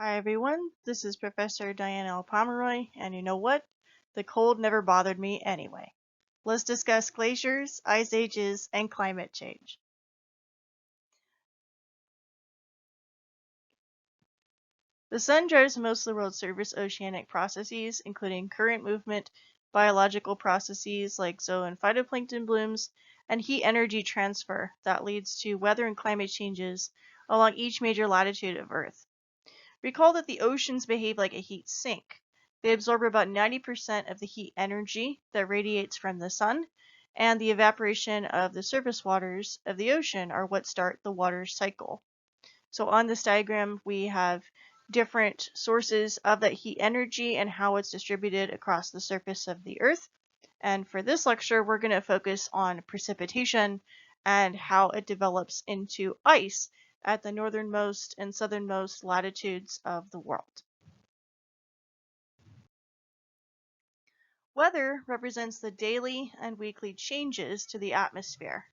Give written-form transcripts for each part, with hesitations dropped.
Hi everyone, this is Professor Diane L. Pomeroy, and you know what? The cold never bothered me anyway. Let's discuss glaciers, ice ages, and climate change. The sun drives most of the world's surface oceanic processes, including current movement, biological processes like zoo and phytoplankton blooms, and heat energy transfer that leads to weather and climate changes along each major latitude of Earth. Recall that the oceans behave like a heat sink. They absorb about 90% of the heat energy that radiates from the sun, and the evaporation of the surface waters of the ocean are what start the water cycle. So on this diagram, we have different sources of that heat energy and how it's distributed across the surface of the Earth. And for this lecture, we're going to focus on precipitation and how it develops into ice at the northernmost and southernmost latitudes of the world. Weather represents the daily and weekly changes to the atmosphere.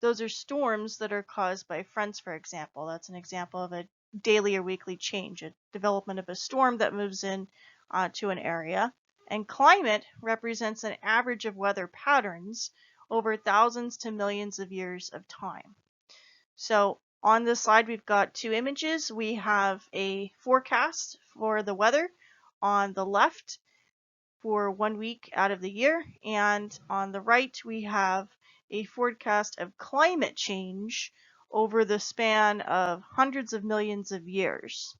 Those are storms that are caused by fronts, for example. That's an example of a daily or weekly change, a development of a storm that moves in to an area. And climate represents an average of weather patterns over thousands to millions of years of time. So on this slide, we've got two images. We have a forecast for the weather on the left for 1 week out of the year, and on the right, we have a forecast of climate change over the span of hundreds of millions of years.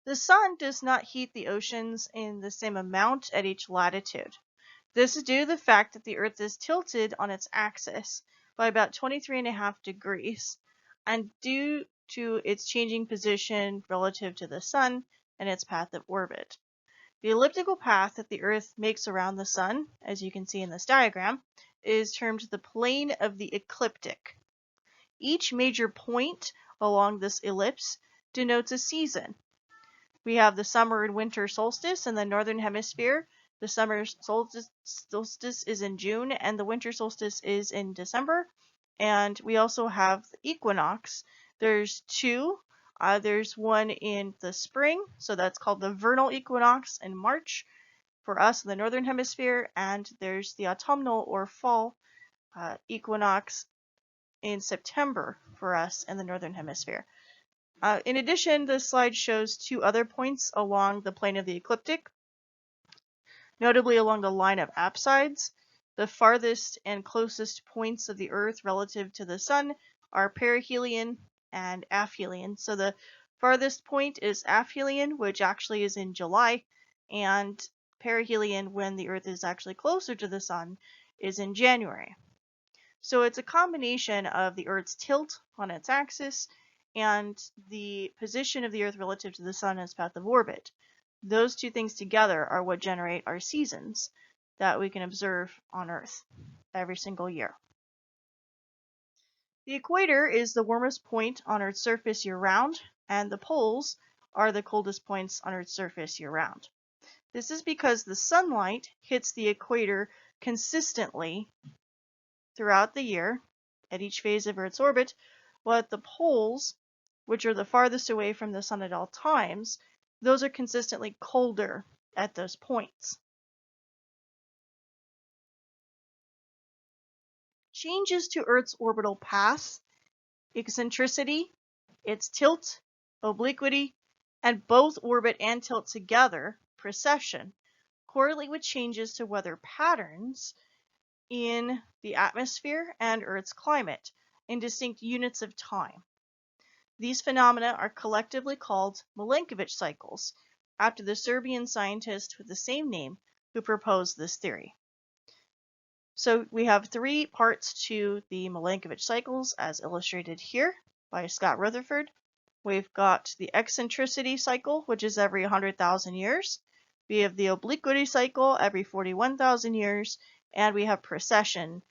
The sun does not heat the oceans in the same amount at each latitude. This is due to the fact that the Earth is tilted on its axis by about 23.5 degrees, and due to its changing position relative to the sun and its path of orbit. The elliptical path that the Earth makes around the sun, as you can see in this diagram, is termed the plane of the ecliptic. Each major point along this ellipse denotes a season. We have the summer and winter solstice in the northern hemisphere. The summer solstice is in June and the winter solstice is in December. And we also have the equinox. There's two. There's one in the spring, so that's called the vernal equinox in March for us in the northern hemisphere, and there's the autumnal or fall equinox in September for us in the northern hemisphere. In addition, this slide shows two other points along the plane of the ecliptic, notably along the line of apsides. The farthest and closest points of the Earth relative to the Sun are perihelion and aphelion. So the farthest point is aphelion, which actually is in July, and perihelion, when the Earth is actually closer to the Sun, is in January. So it's a combination of the Earth's tilt on its axis and the position of the Earth relative to the Sun and its path of orbit. Those two things together are what generate our seasons that we can observe on Earth every single year. The equator is the warmest point on Earth's surface year-round, and the poles are the coldest points on Earth's surface year-round. This is because the sunlight hits the equator consistently throughout the year at each phase of Earth's orbit, while at the poles, which are the farthest away from the sun at all times, those are consistently colder at those points. Changes to Earth's orbital path, eccentricity, its tilt, obliquity, and both orbit and tilt together, precession, correlate with changes to weather patterns in the atmosphere and Earth's climate in distinct units of time. These phenomena are collectively called Milankovitch cycles, after the Serbian scientist with the same name who proposed this theory. So we have three parts to the Milankovitch cycles as illustrated here by Scott Rutherford. We've got the eccentricity cycle, which is every 100,000 years. We have the obliquity cycle every 41,000 years, and we have precession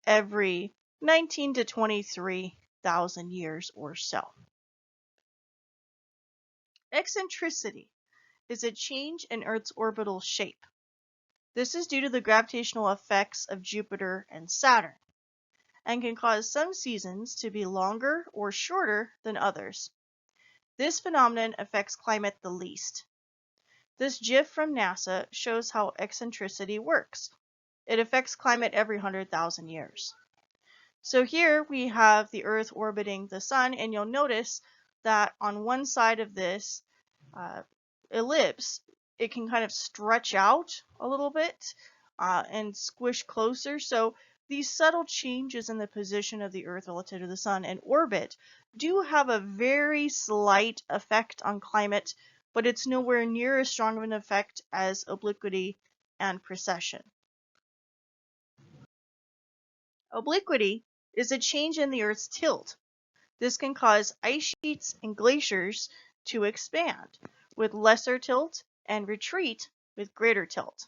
every 19 to 23,000 years or so. Eccentricity is a change in Earth's orbital shape. This is due to the gravitational effects of Jupiter and Saturn. and can cause some seasons to be longer or shorter than others. This phenomenon affects climate the least. This GIF from NASA shows how eccentricity works. It affects climate every 100,000 years. So here we have the Earth orbiting the Sun, and you'll notice that on one side of this ellipse, it can kind of stretch out a little bit and squish closer. So these subtle changes in the position of the Earth relative to the Sun and orbit do have a very slight effect on climate, but it's nowhere near as strong of an effect as obliquity and precession. Obliquity is a change in the Earth's tilt. This can cause ice sheets and glaciers to expand with lesser tilt and retreat with greater tilt.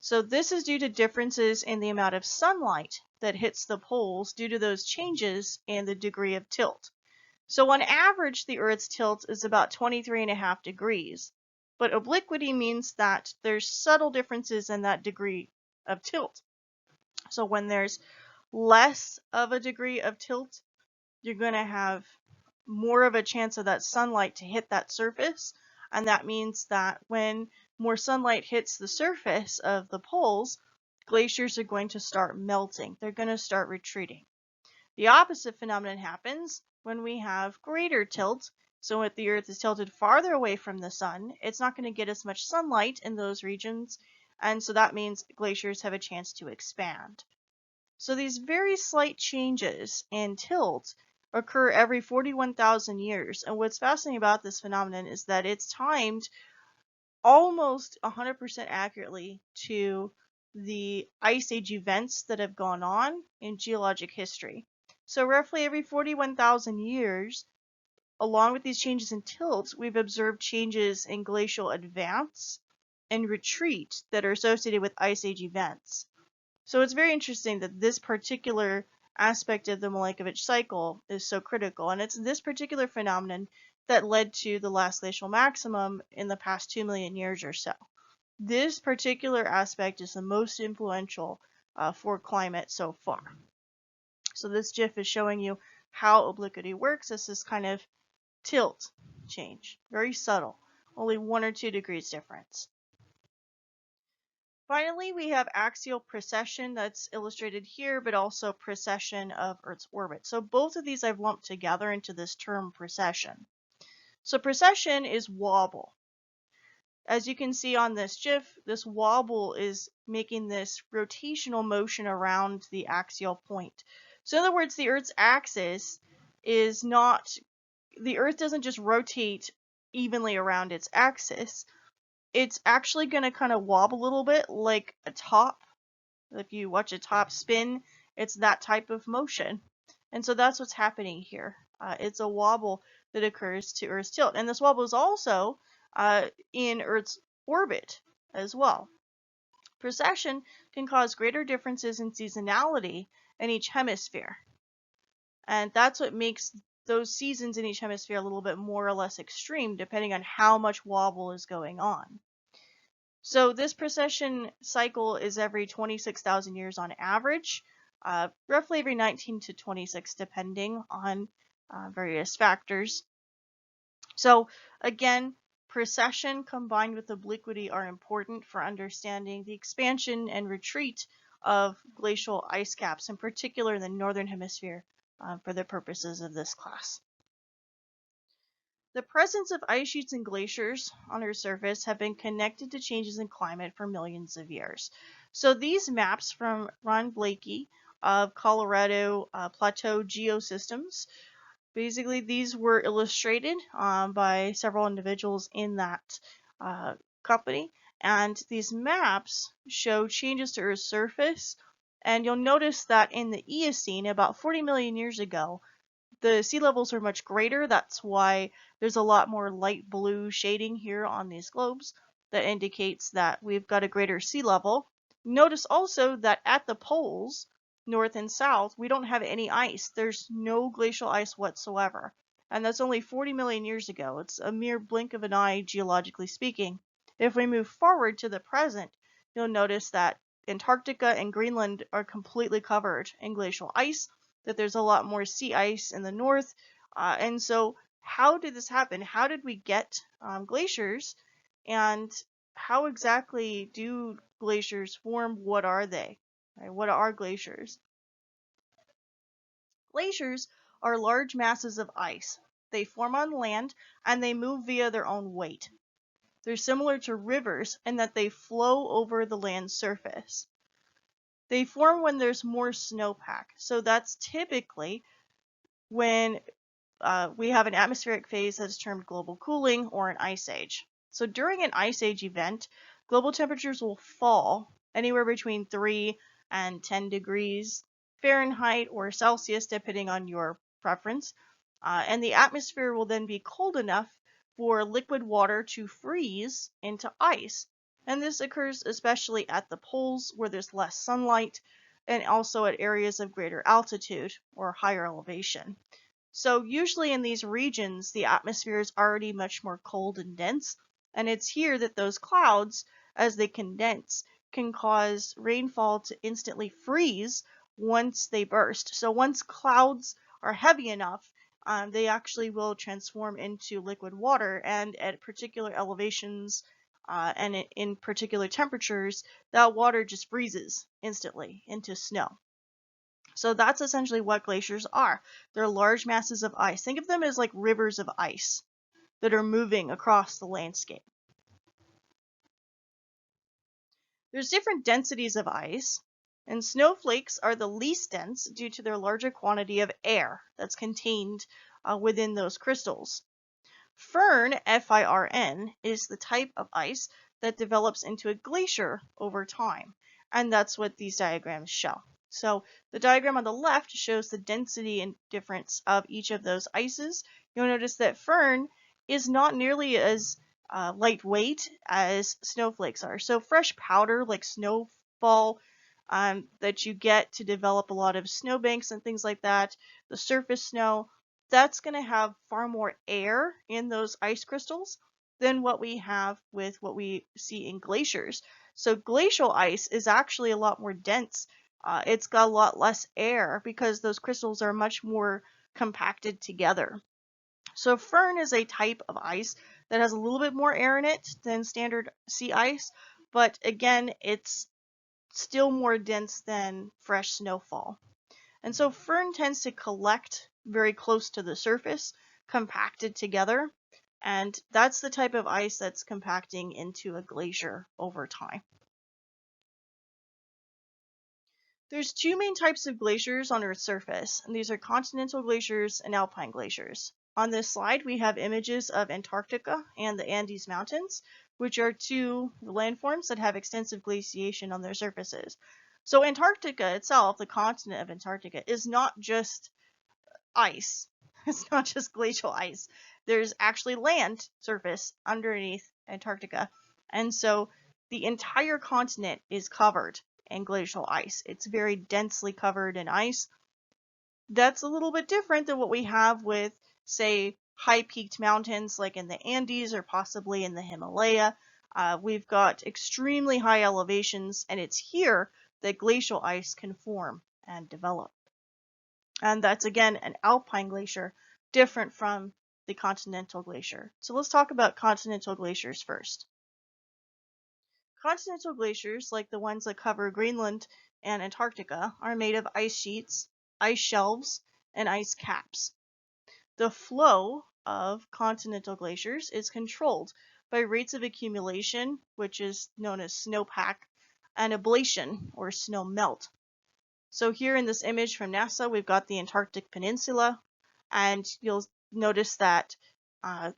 So this is due to differences in the amount of sunlight that hits the poles due to those changes in the degree of tilt. So on average, the Earth's tilt is about 23.5 degrees, but obliquity means that there's subtle differences in that degree of tilt. So when there's less of a degree of tilt, you're going to have more of a chance of that sunlight to hit that surface. And that means that when more sunlight hits the surface of the poles, glaciers are going to start melting. They're going to start retreating. The opposite phenomenon happens when we have greater tilt. So if the Earth is tilted farther away from the sun, it's not going to get as much sunlight in those regions. And so that means glaciers have a chance to expand. So these very slight changes in tilt occur every 41,000 years. And what's fascinating about this phenomenon is that it's timed almost 100% accurately to the ice age events that have gone on in geologic history. So roughly every 41,000 years, along with these changes in tilt, we've observed changes in glacial advance and retreat that are associated with ice age events. So it's very interesting that this particular aspect of the Milankovitch cycle is so critical, and it's this particular phenomenon that led to the last glacial maximum in the past 2 million years or so. This particular aspect is the most influential for climate so far. So this GIF is showing you how obliquity works as this kind of tilt change, very subtle, only 1 or 2 degrees difference. Finally, we have axial precession that's illustrated here, but also precession of Earth's orbit. So both of these I've lumped together into this term precession. So precession is wobble. As you can see on this GIF, this wobble is making this rotational motion around the axial point. So in other words, the Earth's axis is not, the Earth doesn't just rotate evenly around its axis. It's actually going to kind of wobble a little bit like a top. If you watch a top spin, it's that type of motion. And so that's what's happening here. It's a wobble that occurs to Earth's tilt. And this wobble is also in Earth's orbit as well. Precession can cause greater differences in seasonality in each hemisphere. And that's what makes those seasons in each hemisphere a little bit more or less extreme, depending on how much wobble is going on. So this precession cycle is every 26,000 years on average, roughly every 19 to 26, depending on various factors. So again, precession combined with obliquity are important for understanding the expansion and retreat of glacial ice caps, in particular in the northern hemisphere, for the purposes of this class. The presence of ice sheets and glaciers on Earth's surface have been connected to changes in climate for millions of years. So these maps from Ron Blakey of Colorado Plateau Geosystems, basically these were illustrated by several individuals in that company. And these maps show changes to Earth's surface. And you'll notice that in the Eocene, about 40 million years ago, the sea levels are much greater. That's why there's a lot more light blue shading here on these globes that indicates that we've got a greater sea level. Notice also that at the poles, north and south, we don't have any ice. There's no glacial ice whatsoever. And that's only 40 million years ago. It's a mere blink of an eye, geologically speaking. If we move forward to the present, you'll notice that Antarctica and Greenland are completely covered in glacial ice, that there's a lot more sea ice in the north. And so how did this happen? How did we get glaciers? And how exactly do glaciers form? What are they? Right? What are glaciers? Glaciers are large masses of ice. They form on land and they move via their own weight. They're similar to rivers in that they flow over the land surface. They form when there's more snowpack. So that's typically when we have an atmospheric phase that's termed global cooling or an ice age. So during an ice age event, global temperatures will fall anywhere between 3 and 10 degrees Fahrenheit or Celsius, depending on your preference. And the atmosphere will then be cold enough for liquid water to freeze into ice. And this occurs especially at the poles where there's less sunlight and also at areas of greater altitude or higher elevation. So usually in these regions, the atmosphere is already much more cold and dense, and it's here that those clouds, as they condense, can cause rainfall to instantly freeze once they burst. So once clouds are heavy enough, they actually will transform into liquid water, and at particular elevations and in particular temperatures, that water just freezes instantly into snow. So that's essentially what glaciers are. They're large masses of ice. Think of them as like rivers of ice that are moving across the landscape. There's different densities of ice, and snowflakes are the least dense due to their larger quantity of air that's contained within those crystals. Firn, F-I-R-N, is the type of ice that develops into a glacier over time, and that's what these diagrams show. So the diagram on the left shows the density and difference of each of those ices. You'll notice that firn is not nearly as lightweight as snowflakes are. So fresh powder like snowfall that you get to develop a lot of snowbanks and things like that, the surface snow, that's going to have far more air in those ice crystals than what we have with what we see in glaciers. So glacial ice is actually a lot more dense. It's got a lot less air because those crystals are much more compacted together. So firn is a type of ice that has a little bit more air in it than standard sea ice, but again, it's still more dense than fresh snowfall. And so firn tends to collect very close to the surface, compacted together, and that's the type of ice that's compacting into a glacier over time. There's two main types of glaciers on Earth's surface, and these are continental glaciers and alpine glaciers. On this slide, we have images of Antarctica and the Andes Mountains, which are two landforms that have extensive glaciation on their surfaces. So Antarctica itself, the continent of Antarctica, is not just ice. It's not just glacial ice. There's actually land surface underneath Antarctica. And so the entire continent is covered in glacial ice. It's very densely covered in ice. That's a little bit different than what we have with, say, high-peaked mountains like in the Andes or possibly in the Himalaya. We've got extremely high elevations, and it's here that glacial ice can form and develop. And that's, again, an alpine glacier, different from the continental glacier. So let's talk about continental glaciers first. Continental glaciers, like the ones that cover Greenland and Antarctica, are made of ice sheets, ice shelves, and ice caps. The flow of continental glaciers is controlled by rates of accumulation, which is known as snowpack, and ablation, or snow melt. So here in this image from NASA, we've got the Antarctic Peninsula, and you'll notice that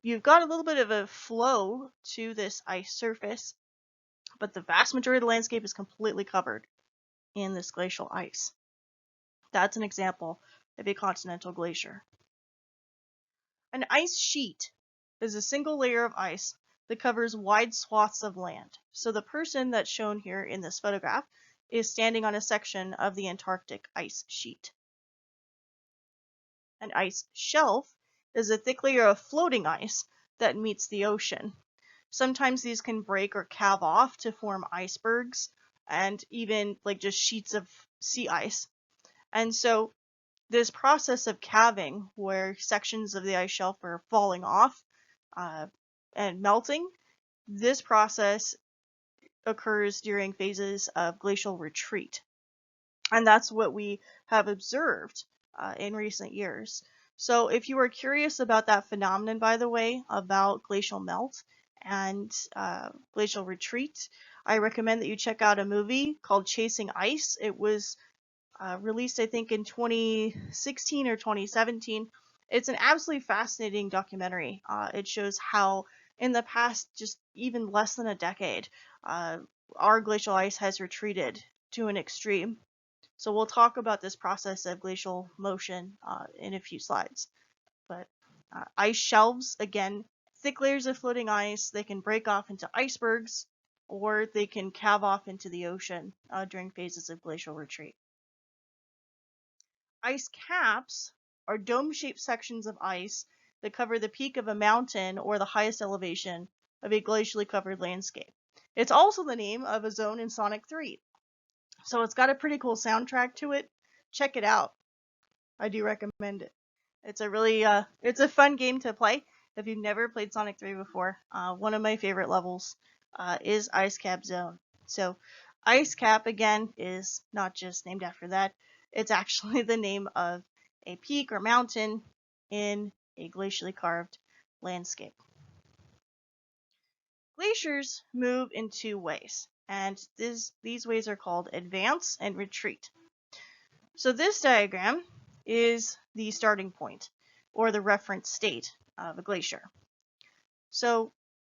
you've got a little bit of a flow to this ice surface, but the vast majority of the landscape is completely covered in this glacial ice. That's an example of a continental glacier. An ice sheet is a single layer of ice that covers wide swaths of land. So the person that's shown here in this photograph is standing on a section of the Antarctic ice sheet. An ice shelf is a thick layer of floating ice that meets the ocean. Sometimes these can break or calve off to form icebergs, and even like just sheets of sea ice. And so this process of calving, where sections of the ice shelf are falling off and melting, this process occurs during phases of glacial retreat. And that's what we have observed in recent years. So if you are curious about that phenomenon, by the way, about glacial melt and glacial retreat, I recommend that you check out a movie called Chasing Ice. It was released, I think, in 2016 or 2017. It's an absolutely fascinating documentary. It shows how, in the past, just even less than a decade, our glacial ice has retreated to an extreme. So we'll talk about this process of glacial motion in a few slides. But ice shelves, again, thick layers of floating ice, they can break off into icebergs, or they can calve off into the ocean during phases of glacial retreat. Ice caps are dome-shaped sections of ice that cover the peak of a mountain or the highest elevation of a glacially covered landscape. It's also the name of a zone in Sonic 3. So it's got a pretty cool soundtrack to it. Check it out. I do recommend it. It's a really it's a fun game to play if you've never played Sonic 3 before. One of my favorite levels is Ice Cap Zone. So Ice Cap, again, is not just named after that. It's actually the name of a peak or mountain in a glacially carved landscape. Glaciers move in two ways, and these ways are called advance and retreat. So this diagram is the starting point, or the reference state of a glacier. So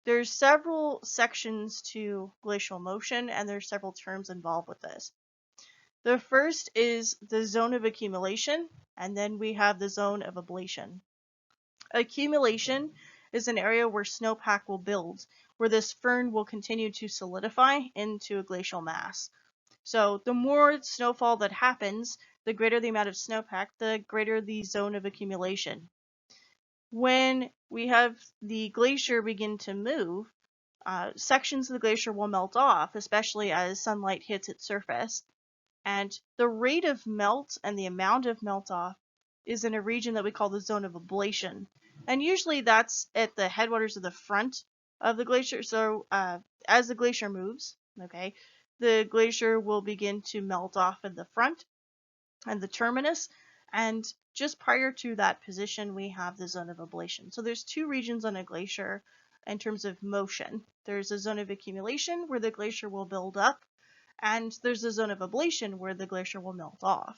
there's several sections to glacial motion, and there's several terms involved with this. The first is the zone of accumulation, and then we have the zone of ablation. Accumulation is an area where snowpack will build, where this firn will continue to solidify into a glacial mass. So the more snowfall that happens, the greater the amount of snowpack, the greater the zone of accumulation. When we have the glacier begin to move, sections of the glacier will melt off, especially as sunlight hits its surface. And the rate of melt and the amount of melt off is in a region that we call the zone of ablation. And usually that's at the headwaters of the front of the glacier. So as the glacier moves, okay, the glacier will begin to melt off in the front and the terminus. And just prior to that position, we have the zone of ablation. So there's two regions on a glacier in terms of motion. There's a zone of accumulation where the glacier will build up, and there's a zone of ablation where the glacier will melt off.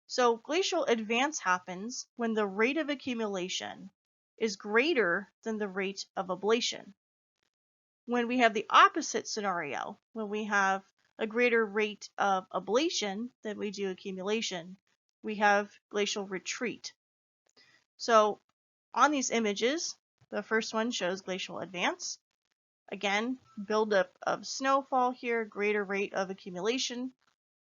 So glacial advance happens when the rate of accumulation is greater than the rate of ablation. When we have the opposite scenario, when we have a greater rate of ablation than we do accumulation, we have glacial retreat. So on these images, the first one shows glacial advance. Again, buildup of snowfall here, greater rate of accumulation.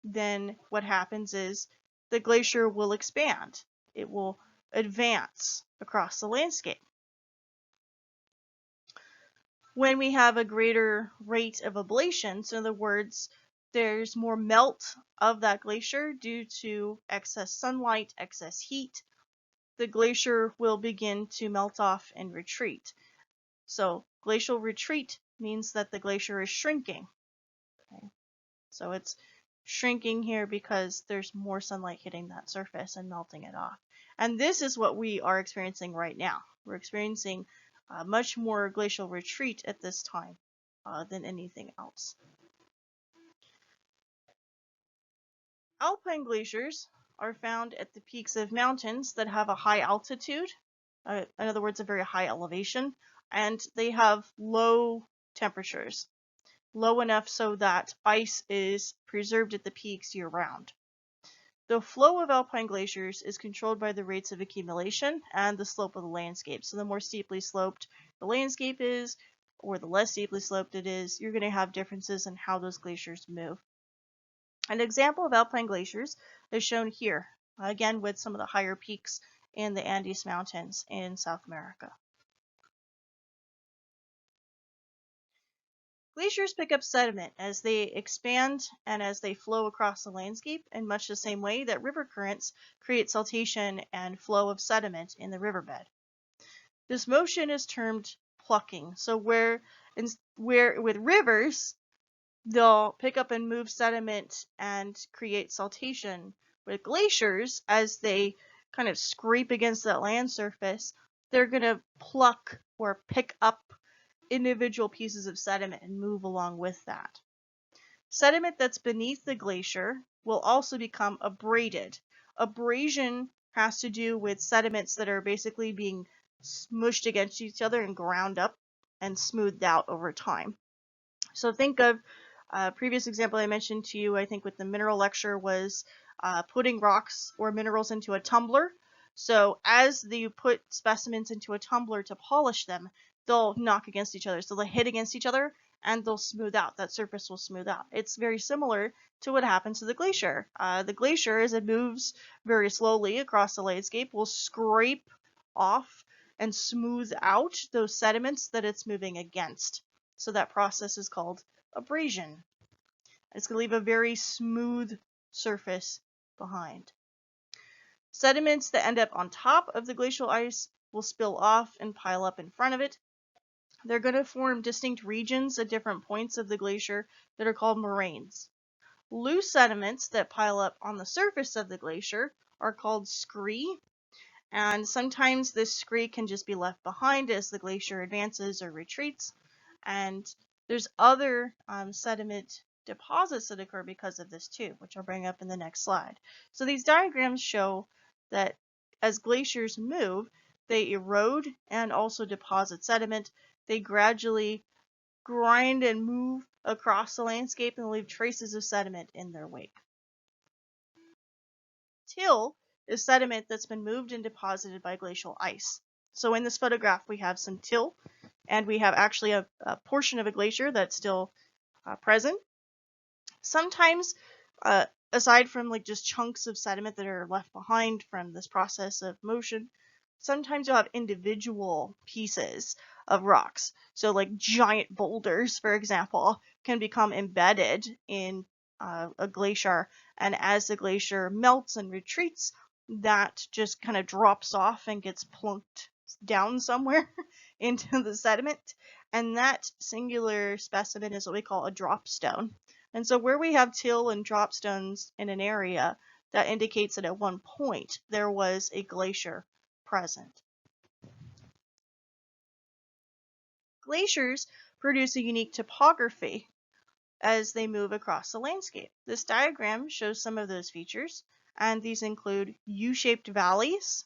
Then what happens is the glacier will expand. It will advance across the landscape. When we have a greater rate of ablation, so in other words, there's more melt of that glacier due to excess sunlight, excess heat, the glacier will begin to melt off and retreat. So glacial retreat means that the glacier is shrinking. Okay. So it's shrinking here because there's more sunlight hitting that surface and melting it off. And this is what we are experiencing right now. We're experiencing much more glacial retreat at this time than anything else. Alpine glaciers are found at the peaks of mountains that have a high altitude, in other words, a very high elevation, and they have low temperatures, low enough so that ice is preserved at the peaks year-round. The flow of alpine glaciers is controlled by the rates of accumulation and the slope of the landscape. So the more steeply sloped the landscape is, or the less steeply sloped it is, you're going to have differences in how those glaciers move. An example of alpine glaciers is shown here, again with some of the higher peaks in the Andes Mountains in South America. Glaciers pick up sediment as they expand and as they flow across the landscape in much the same way that river currents create siltation and flow of sediment in the riverbed. This motion is termed plucking. So where with rivers, they'll pick up and move sediment and create siltation. With glaciers, as they kind of scrape against that land surface, they're going to pluck or pick up individual pieces of sediment and move along with that. Sediment that's beneath the glacier will also become abraded. Abrasion has to do with sediments that are basically being smushed against each other and ground up and smoothed out over time. So think of a previous example I mentioned to you, I think with the mineral lecture, was putting rocks or minerals into a tumbler. So as you put specimens into a tumbler to polish them, they'll knock against each other. So they'll hit against each other and they'll smooth out. That surface will smooth out. It's very similar to what happens to the glacier. The glacier, as it moves very slowly across the landscape, will scrape off and smooth out those sediments that it's moving against. So that process is called abrasion. It's going to leave a very smooth surface behind. Sediments that end up on top of the glacial ice will spill off and pile up in front of it. They're going to form distinct regions at different points of the glacier that are called moraines. Loose sediments that pile up on the surface of the glacier are called scree, and sometimes this scree can just be left behind as the glacier advances or retreats. And there's other sediment deposits that occur because of this too, which I'll bring up in the next slide. So these diagrams show that as glaciers move, they erode and also deposit sediment. They gradually grind and move across the landscape and leave traces of sediment in their wake. Till is sediment that's been moved and deposited by glacial ice. So in this photograph, we have some till, and we have actually a portion of a glacier that's still present. Sometimes, aside from like just chunks of sediment that are left behind from this process of motion, sometimes you'll have individual pieces of rocks. So like giant boulders, for example, can become embedded in a glacier, and as the glacier melts and retreats, that just kind of drops off and gets plunked down somewhere into the sediment, and that singular specimen is what we call a drop stone. And so where we have till and drop stones in an area, that indicates that at one point there was a glacier present. Glaciers produce a unique topography as they move across the landscape. This diagram shows some of those features, and these include U-shaped valleys,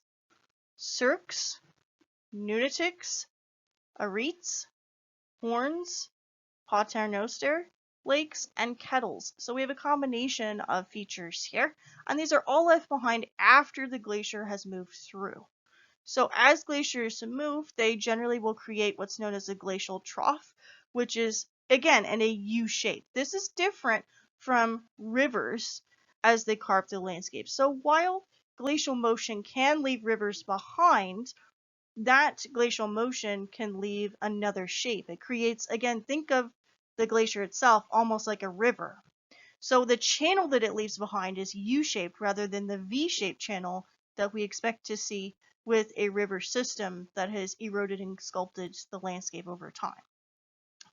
cirques, nunatics, arêtes, horns, paternoster, lakes, and kettles. So we have a combination of features here, and these are all left behind after the glacier has moved through. So as glaciers move, they generally will create what's known as a glacial trough, which is, again, in a U shape. This is different from rivers as they carve the landscape. So while glacial motion can leave rivers behind, that glacial motion can leave another shape. It creates, again, think of the glacier itself almost like a river. So the channel that it leaves behind is U-shaped rather than the V-shaped channel that we expect to see with a river system that has eroded and sculpted the landscape over time.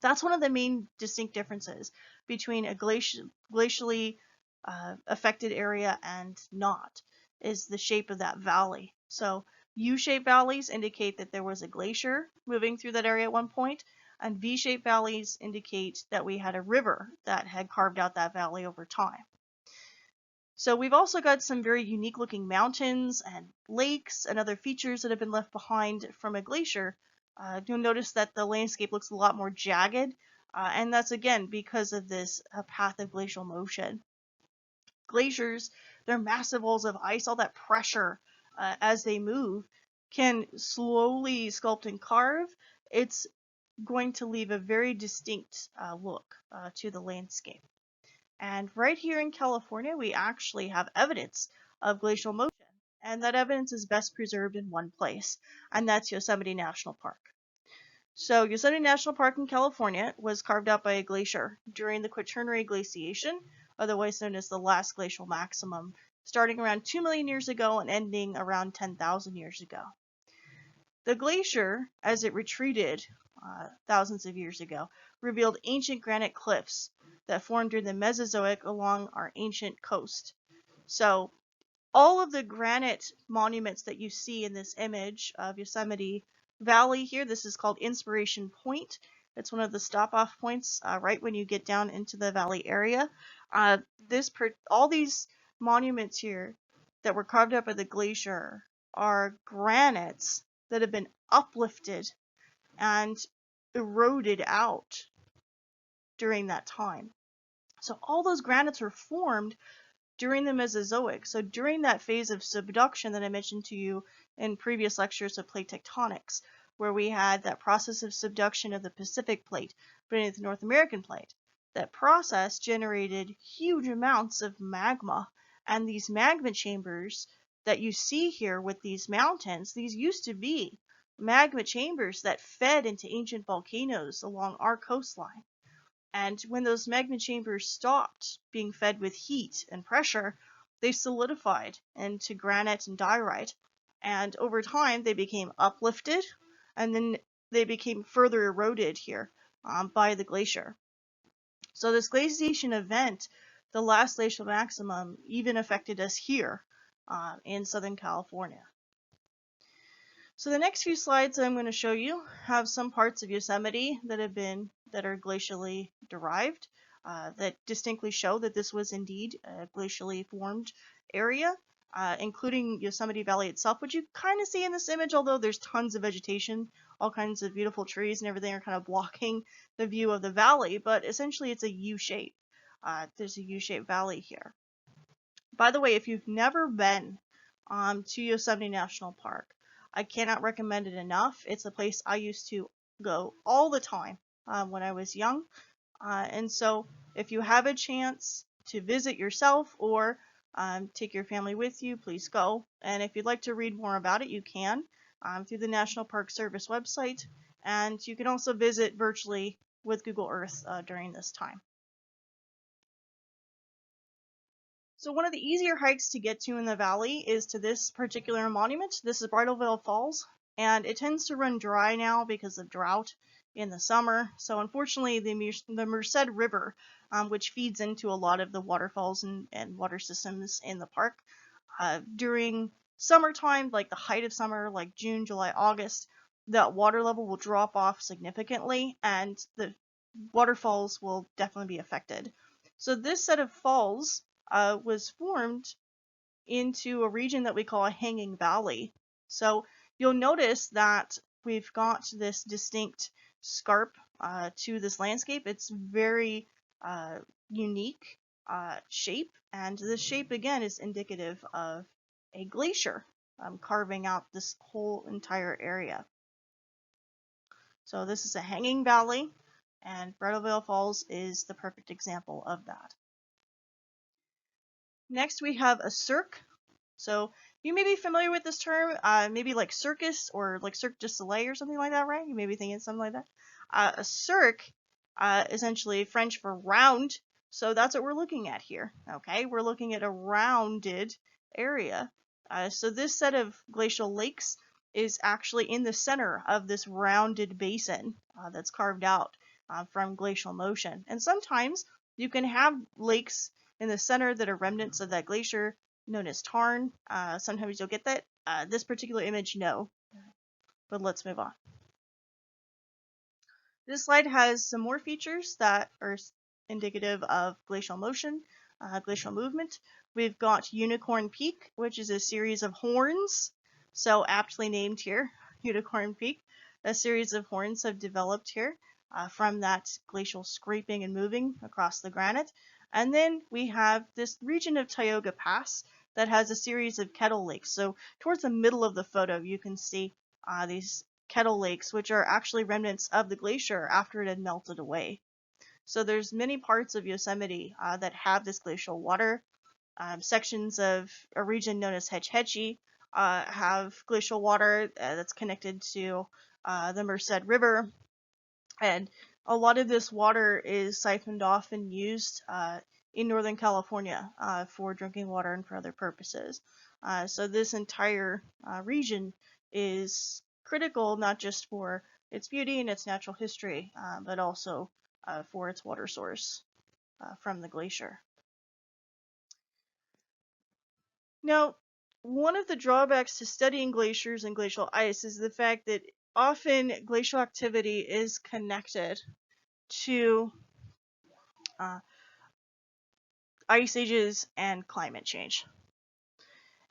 That's one of the main distinct differences between a glacially affected area and not, is the shape of that valley. So U-shaped valleys indicate that there was a glacier moving through that area at one point, and V-shaped valleys indicate that we had a river that had carved out that valley over time. So we've also got some very unique looking mountains and lakes and other features that have been left behind from a glacier. You'll notice that the landscape looks a lot more jagged, and that's again because of this path of glacial motion. Glaciers, they're massive walls of ice. All that pressure as they move can slowly sculpt and carve. It's going to leave a very distinct look to the landscape. And right here in California, we actually have evidence of glacial motion. And that evidence is best preserved in one place, and that's Yosemite National Park. So Yosemite National Park in California was carved out by a glacier during the Quaternary glaciation, otherwise known as the last glacial maximum, starting around 2 million years ago and ending around 10,000 years ago. The glacier, as it retreated thousands of years ago, revealed ancient granite cliffs that formed during the Mesozoic along our ancient coast. So all of the granite monuments that you see in this image of Yosemite Valley here, this is called Inspiration Point. It's one of the stop-off points right when you get down into the valley area. All these monuments here that were carved up by the glacier are granites that have been uplifted and eroded out during that time. So all those granites were formed during the Mesozoic. So during that phase of subduction that I mentioned to you in previous lectures of plate tectonics, where we had that process of subduction of the Pacific plate beneath the North American plate, that process generated huge amounts of magma. And these magma chambers that you see here with these mountains, these used to be magma chambers that fed into ancient volcanoes along our coastline. And when those magma chambers stopped being fed with heat and pressure, they solidified into granite and diorite. And over time, they became uplifted, and then they became further eroded here by the glacier. So this glaciation event, the last glacial maximum, even affected us here in Southern California. So the next few slides I'm going to show you have some parts of Yosemite that are glacially derived, that distinctly show that this was indeed a glacially formed area, including Yosemite Valley itself, which you kind of see in this image, although there's tons of vegetation, all kinds of beautiful trees and everything are kind of blocking the view of the valley, but essentially it's a U shape. There's a U-shaped valley here. By the way, if you've never been to Yosemite National Park, I cannot recommend it enough. It's a place I used to go all the time when I was young. And so if you have a chance to visit yourself or take your family with you, please go. And if you'd like to read more about it, you can through the National Park Service website. And you can also visit virtually with Google Earth during this time. So one of the easier hikes to get to in the valley is to this particular monument. This is Bridal Veil Falls, and it tends to run dry now because of drought in the summer. So unfortunately, the Merced River, which feeds into a lot of the waterfalls and water systems in the park, during summertime, like the height of summer, like June, July, August, that water level will drop off significantly, and the waterfalls will definitely be affected. So this set of falls was formed into a region that we call a hanging valley. So you'll notice that we've got this distinct scarp to this landscape. It's very unique shape, and this shape again is indicative of a glacier carving out this whole entire area. So this is a hanging valley, and Bridal Veil Falls is the perfect example of that. Next, we have a cirque. So you may be familiar with this term, maybe like circus or like Cirque du Soleil or something like that, right? You may be thinking something like that. A cirque, essentially French for round. So that's what we're looking at here. Okay, we're looking at a rounded area. So this set of glacial lakes is actually in the center of this rounded basin that's carved out from glacial motion. And sometimes you can have lakes in the center that are remnants of that glacier known as tarn. Sometimes you'll get that. This particular image, no. But let's move on. This slide has some more features that are indicative of glacial motion, glacial movement. We've got Unicorn Peak, which is a series of horns, so aptly named here, Unicorn Peak. A series of horns have developed here from that glacial scraping and moving across the granite. And then we have this region of Tioga Pass that has a series of kettle lakes. So towards the middle of the photo, you can see these kettle lakes, which are actually remnants of the glacier after it had melted away. So there's many parts of Yosemite that have this glacial water. Sections of a region known as Hetch Hetchy have glacial water that's connected to the Merced River. And a lot of this water is siphoned off and used in Northern California for drinking water and for other purposes. So this entire region is critical not just for its beauty and its natural history, but also for its water source from the glacier. Now, one of the drawbacks to studying glaciers and glacial ice is the fact that often glacial activity is connected to ice ages and climate change.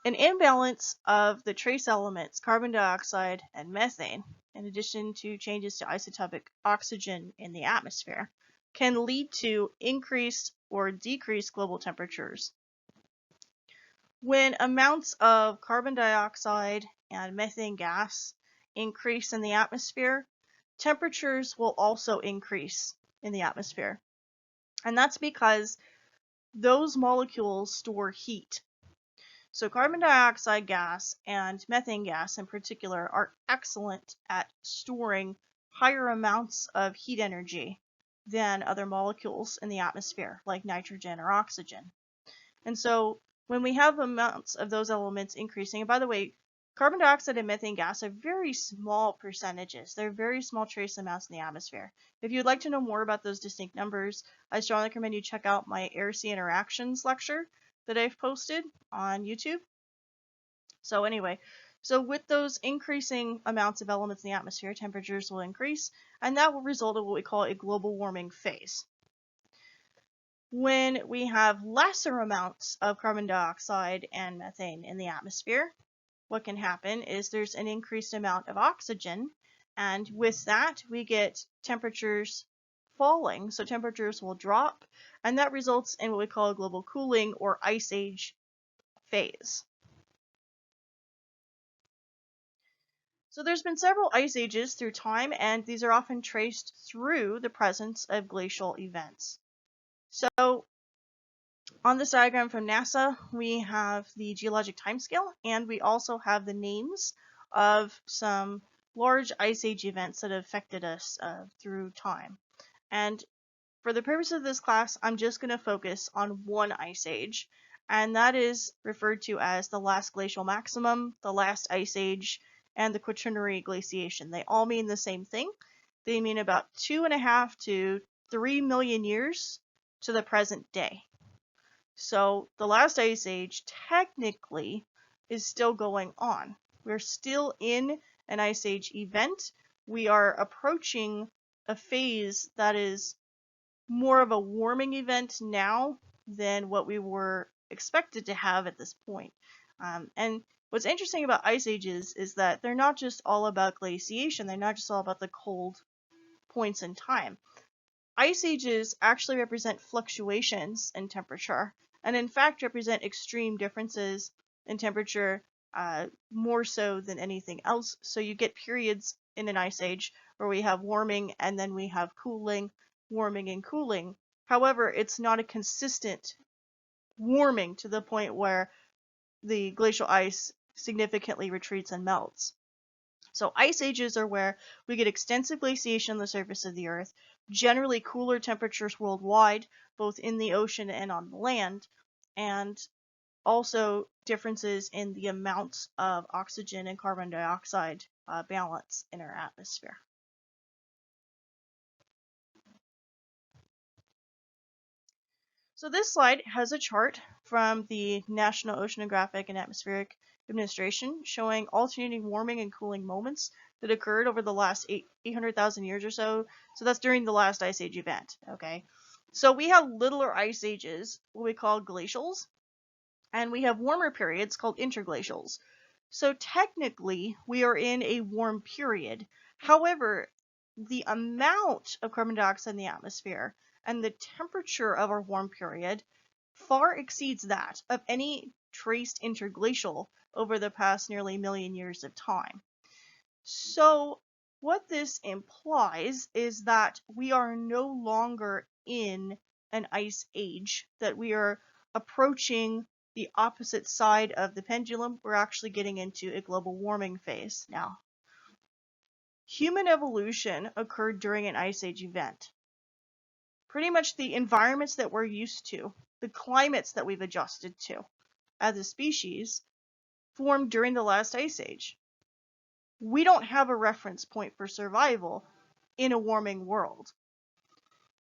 An imbalance of the trace elements carbon dioxide and methane, in addition to changes to isotopic oxygen in the atmosphere, can lead to increased or decreased global temperatures. When amounts of carbon dioxide and methane gas increase in the atmosphere, temperatures will also increase in the atmosphere. And that's because those molecules store heat. So carbon dioxide gas and methane gas in particular are excellent at storing higher amounts of heat energy than other molecules in the atmosphere, like nitrogen or oxygen. And so when we have amounts of those elements increasing, and by the way, carbon dioxide and methane gas are very small percentages. They're very small trace amounts in the atmosphere. If you'd like to know more about those distinct numbers, I strongly recommend you check out my air-sea interactions lecture that I've posted on YouTube. So anyway, so with those increasing amounts of elements in the atmosphere, temperatures will increase, and that will result in what we call a global warming phase. When we have lesser amounts of carbon dioxide and methane in the atmosphere, what can happen is there's an increased amount of oxygen, and with that we get temperatures falling, so temperatures will drop, and that results in what we call a global cooling or ice age phase. So there's been several ice ages through time, and these are often traced through the presence of glacial events. So on this diagram from NASA, we have the geologic timescale, and we also have the names of some large ice age events that have affected us through time. And for the purpose of this class, I'm just going to focus on one ice age, and that is referred to as the last glacial maximum, the last ice age, and the Quaternary glaciation. They all mean the same thing. They mean about 2.5 to 3 million years to the present day. So the last ice age technically is still going on. We're still in an ice age event. We are approaching a phase that is more of a warming event now than what we were expected to have at this point. And what's interesting about ice ages is that they're not just all about glaciation. They're not just all about the cold points in time. Ice ages actually represent fluctuations in temperature, and in fact represent extreme differences in temperature, more so than anything else. So you get periods in an ice age where we have warming and then we have cooling, warming and cooling. However, it's not a consistent warming to the point where the glacial ice significantly retreats and melts. So ice ages are where we get extensive glaciation on the surface of the Earth, generally cooler temperatures worldwide, both in the ocean and on the land, and also differences in the amounts of oxygen and carbon dioxide balance in our atmosphere. So this slide has a chart from the National Oceanographic and Atmospheric Administration showing alternating warming and cooling moments that occurred over the last 800,000 years or so. So that's during the last ice age event, okay? So we have littler ice ages, what we call glacials, and we have warmer periods called interglacials. So technically, we are in a warm period. However, the amount of carbon dioxide in the atmosphere and the temperature of our warm period far exceeds that of any traced interglacial over the past nearly million years of time. So what this implies is that we are no longer in an ice age, that we are approaching the opposite side of the pendulum. We're actually getting into a global warming phase now. Human evolution occurred during an ice age event. Pretty much the environments that we're used to, the climates that we've adjusted to as a species, formed during the last ice age. We don't have a reference point for survival in a warming world.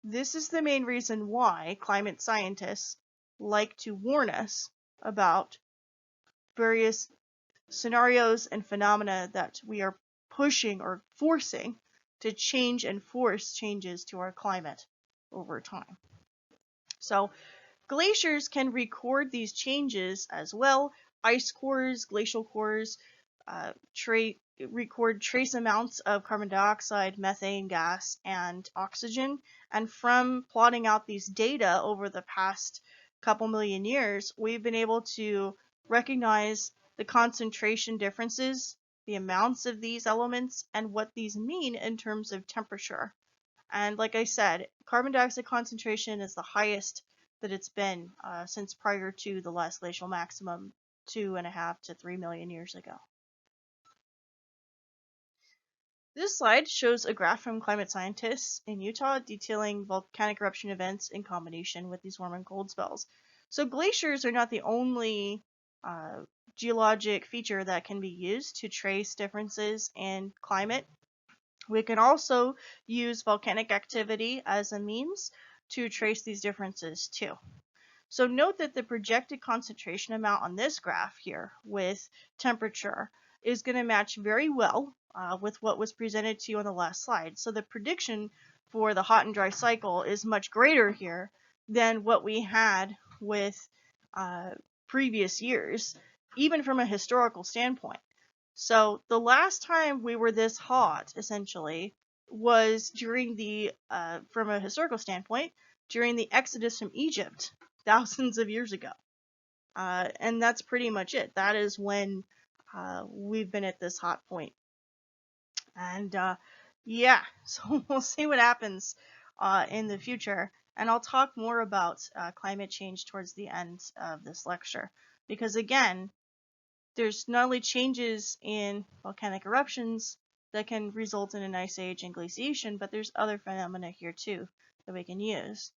This is the main reason why climate scientists like to warn us about various scenarios and phenomena that we are pushing or forcing to change and force changes to our climate over time. So glaciers can record these changes as well. Ice cores, glacial cores, record trace amounts of carbon dioxide, methane gas, and oxygen. And from plotting out these data over the past couple million years, we've been able to recognize the concentration differences, the amounts of these elements, and what these mean in terms of temperature. And like I said, carbon dioxide concentration is the highest that it's been since prior to the last glacial maximum 2.5 to 3 million years ago. This slide shows a graph from climate scientists in Utah detailing volcanic eruption events in combination with these warm and cold spells. So glaciers are not the only geologic feature that can be used to trace differences in climate. We can also use volcanic activity as a means to trace these differences too. So note that the projected concentration amount on this graph here with temperature is going to match very well with what was presented to you on the last slide. So the prediction for the hot and dry cycle is much greater here than what we had with previous years, even from a historical standpoint. So the last time we were this hot, essentially, was during the, from a historical standpoint, during the Exodus from Egypt, thousands of years ago. And that's pretty much it. That is when we've been at this hot point. And yeah, so we'll see what happens in the future. And I'll talk more about climate change towards the end of this lecture. Because again, there's not only changes in volcanic eruptions that can result in an ice age and glaciation, but there's other phenomena here too that we can use.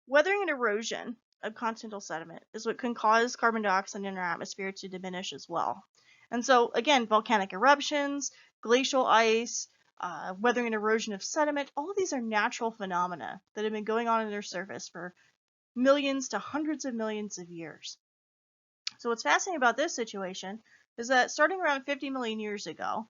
Weathering and erosion of continental sediment is what can cause carbon dioxide in our atmosphere to diminish as well. And so again, volcanic eruptions, glacial ice, weathering and erosion of sediment, all of these are natural phenomena that have been going on in their surface for millions to hundreds of millions of years. So what's fascinating about this situation is that starting around 50 million years ago,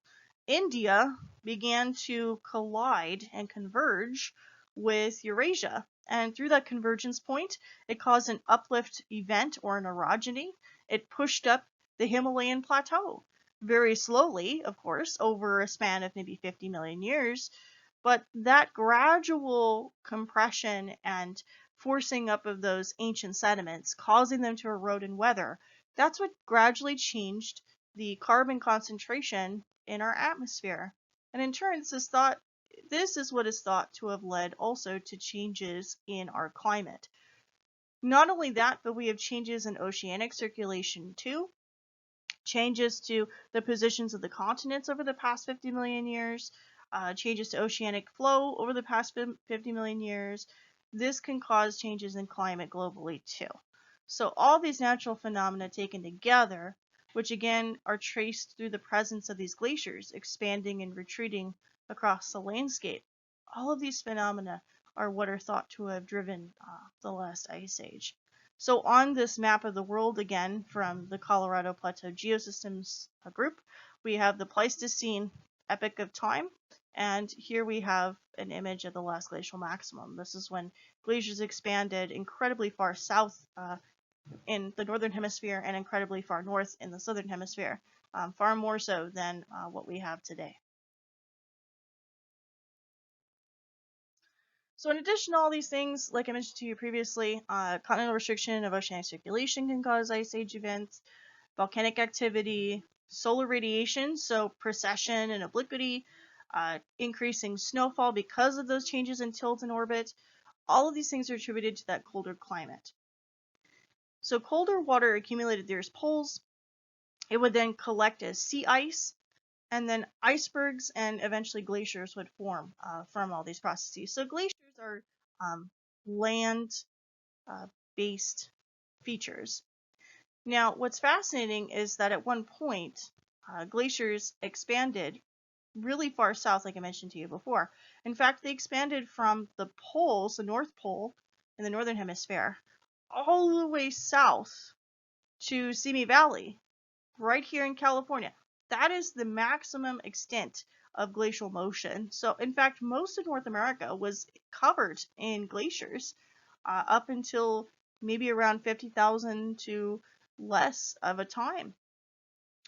India began to collide and converge with Eurasia. And through that convergence point, it caused an uplift event or an orogeny. It pushed up the Himalayan plateau very slowly, of course, over a span of maybe 50 million years. But that gradual compression and forcing up of those ancient sediments, causing them to erode and weather, that's what gradually changed the carbon concentration in our atmosphere. And in turn, this is what is thought to have led also to changes in our climate. Not only that, but we have changes in oceanic circulation too, changes to the positions of the continents over the past 50 million years, changes to oceanic flow over the past 50 million years. This can cause changes in climate globally too. So all these natural phenomena taken together, which again are traced through the presence of these glaciers expanding and retreating across the landscape, all of these phenomena are what are thought to have driven the last ice age. So on this map of the world, again, from the Colorado Plateau Geosystems group, we have the Pleistocene epoch of time, and here we have an image of the last glacial maximum. This is when glaciers expanded incredibly far south in the northern hemisphere and incredibly far north in the southern hemisphere, far more so than what we have today. So in addition to all these things, like I mentioned to you previously, continental restriction of oceanic circulation can cause ice age events, volcanic activity, solar radiation, so precession and obliquity, increasing snowfall because of those changes in tilt and orbit. All of these things are attributed to that colder climate. So colder water accumulated at the Earth's poles. It would then collect as sea ice and then icebergs and eventually glaciers would form from all these processes. So glaciers are land-based features. Now, what's fascinating is that at one point, glaciers expanded really far south, like I mentioned to you before. In fact, they expanded from the poles, the North Pole in the northern hemisphere, all the way south to Simi Valley, right here in California. That is the maximum extent of glacial motion. So, in fact, most of North America was covered in glaciers up until maybe around 50,000 to less of a time.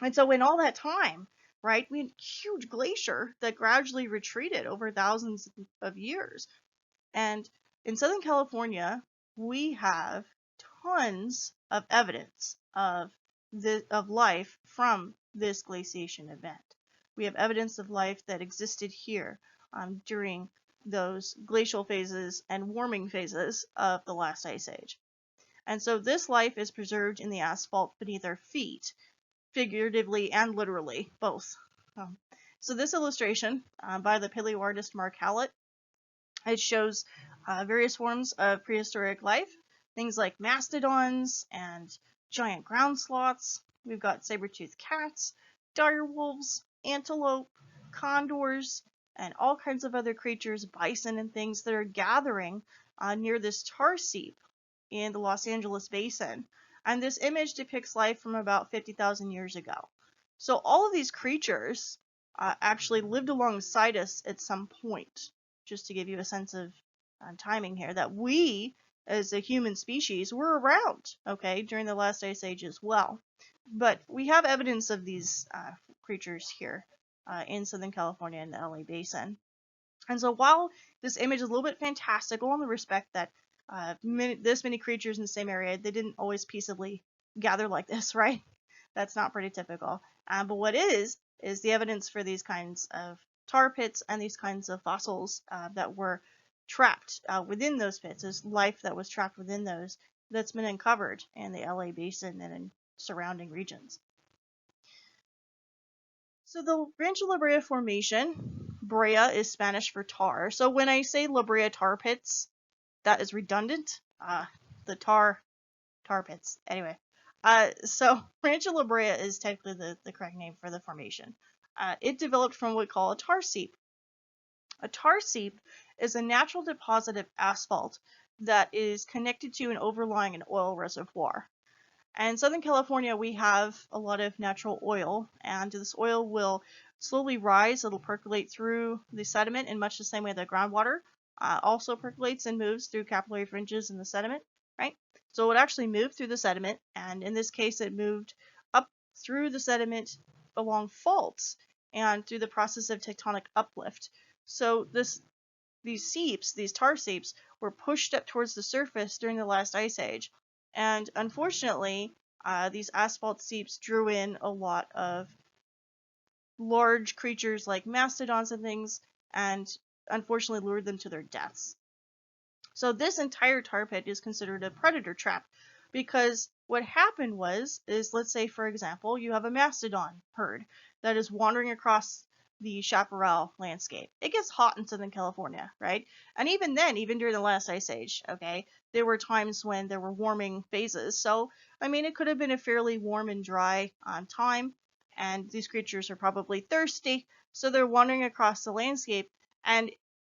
And so, in all that time, right, we had a huge glacier that gradually retreated over thousands of years. And in Southern California, we have tons of evidence of life from this glaciation event. We have evidence of life that existed here during those glacial phases and warming phases of the last ice age. And so this life is preserved in the asphalt beneath our feet, figuratively and literally, both. So this illustration by the paleo artist Mark Hallett, it shows various forms of prehistoric life, things like mastodons and giant ground sloths. We've got saber-toothed cats, dire wolves, antelope, condors, and all kinds of other creatures, bison and things that are gathering near this tar seep in the Los Angeles basin. And this image depicts life from about 50,000 years ago. So all of these creatures actually lived alongside us at some point, just to give you a sense of timing here, that we as a human species were around, okay, during the last ice age as well. But we have evidence of these creatures here in Southern California in the LA basin. And so while this image is a little bit fantastical in the respect that this many creatures in the same area, they didn't always peaceably gather like this, right? That's not pretty typical. But what is the evidence for these kinds of tar pits and these kinds of fossils that were trapped within those pits, is life that was trapped within those that's been uncovered in the LA basin and in surrounding regions. So the Rancho La Brea Formation, Brea is Spanish for tar. So when I say La Brea tar pits, that is redundant. The tar pits. Anyway, so Rancho La Brea is technically the correct name for the formation. It developed from what we call a tar seep. A tar seep is a natural deposit of asphalt that is connected to and overlying an oil reservoir. And in Southern California, we have a lot of natural oil, and this oil will slowly rise. It'll percolate through the sediment in much the same way that groundwater also percolates and moves through capillary fringes in the sediment, right? So it actually moved through the sediment, and in this case, it moved up through the sediment along faults and through the process of tectonic uplift. So these tar seeps, were pushed up towards the surface during the last ice age. And unfortunately, these asphalt seeps drew in a lot of large creatures like mastodons and things, and unfortunately lured them to their deaths. So this entire tar pit is considered a predator trap, because what happened is let's say, for example, you have a mastodon herd that is wandering across the chaparral landscape. It gets hot in Southern California, right? And even then, even during the last ice age, okay, there were times when there were warming phases. So, I mean, it could have been a fairly warm and dry time, and these creatures are probably thirsty, so they're wandering across the landscape. And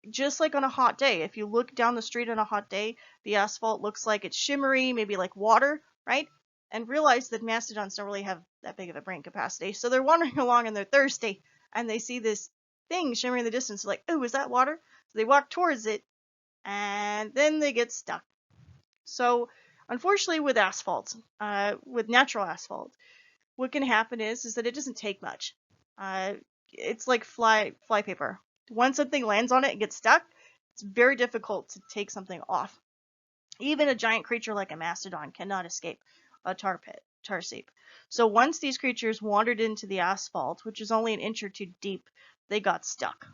just like on a hot day, if you look down the street on a hot day, the asphalt looks like it's shimmery, maybe like water, right? And realize that mastodons don't really have that big of a brain capacity. So they're wandering along and they're thirsty, and they see this thing shimmering in the distance, like, oh, is that water? So they walk towards it, and then they get stuck. So unfortunately, with asphalt, with natural asphalt, what can happen is that it doesn't take much. It's like flypaper. Once something lands on it and gets stuck, it's very difficult to take something off. Even a giant creature like a mastodon cannot escape a tar seep. So once these creatures wandered into the asphalt, which is only an inch or two deep, they got stuck.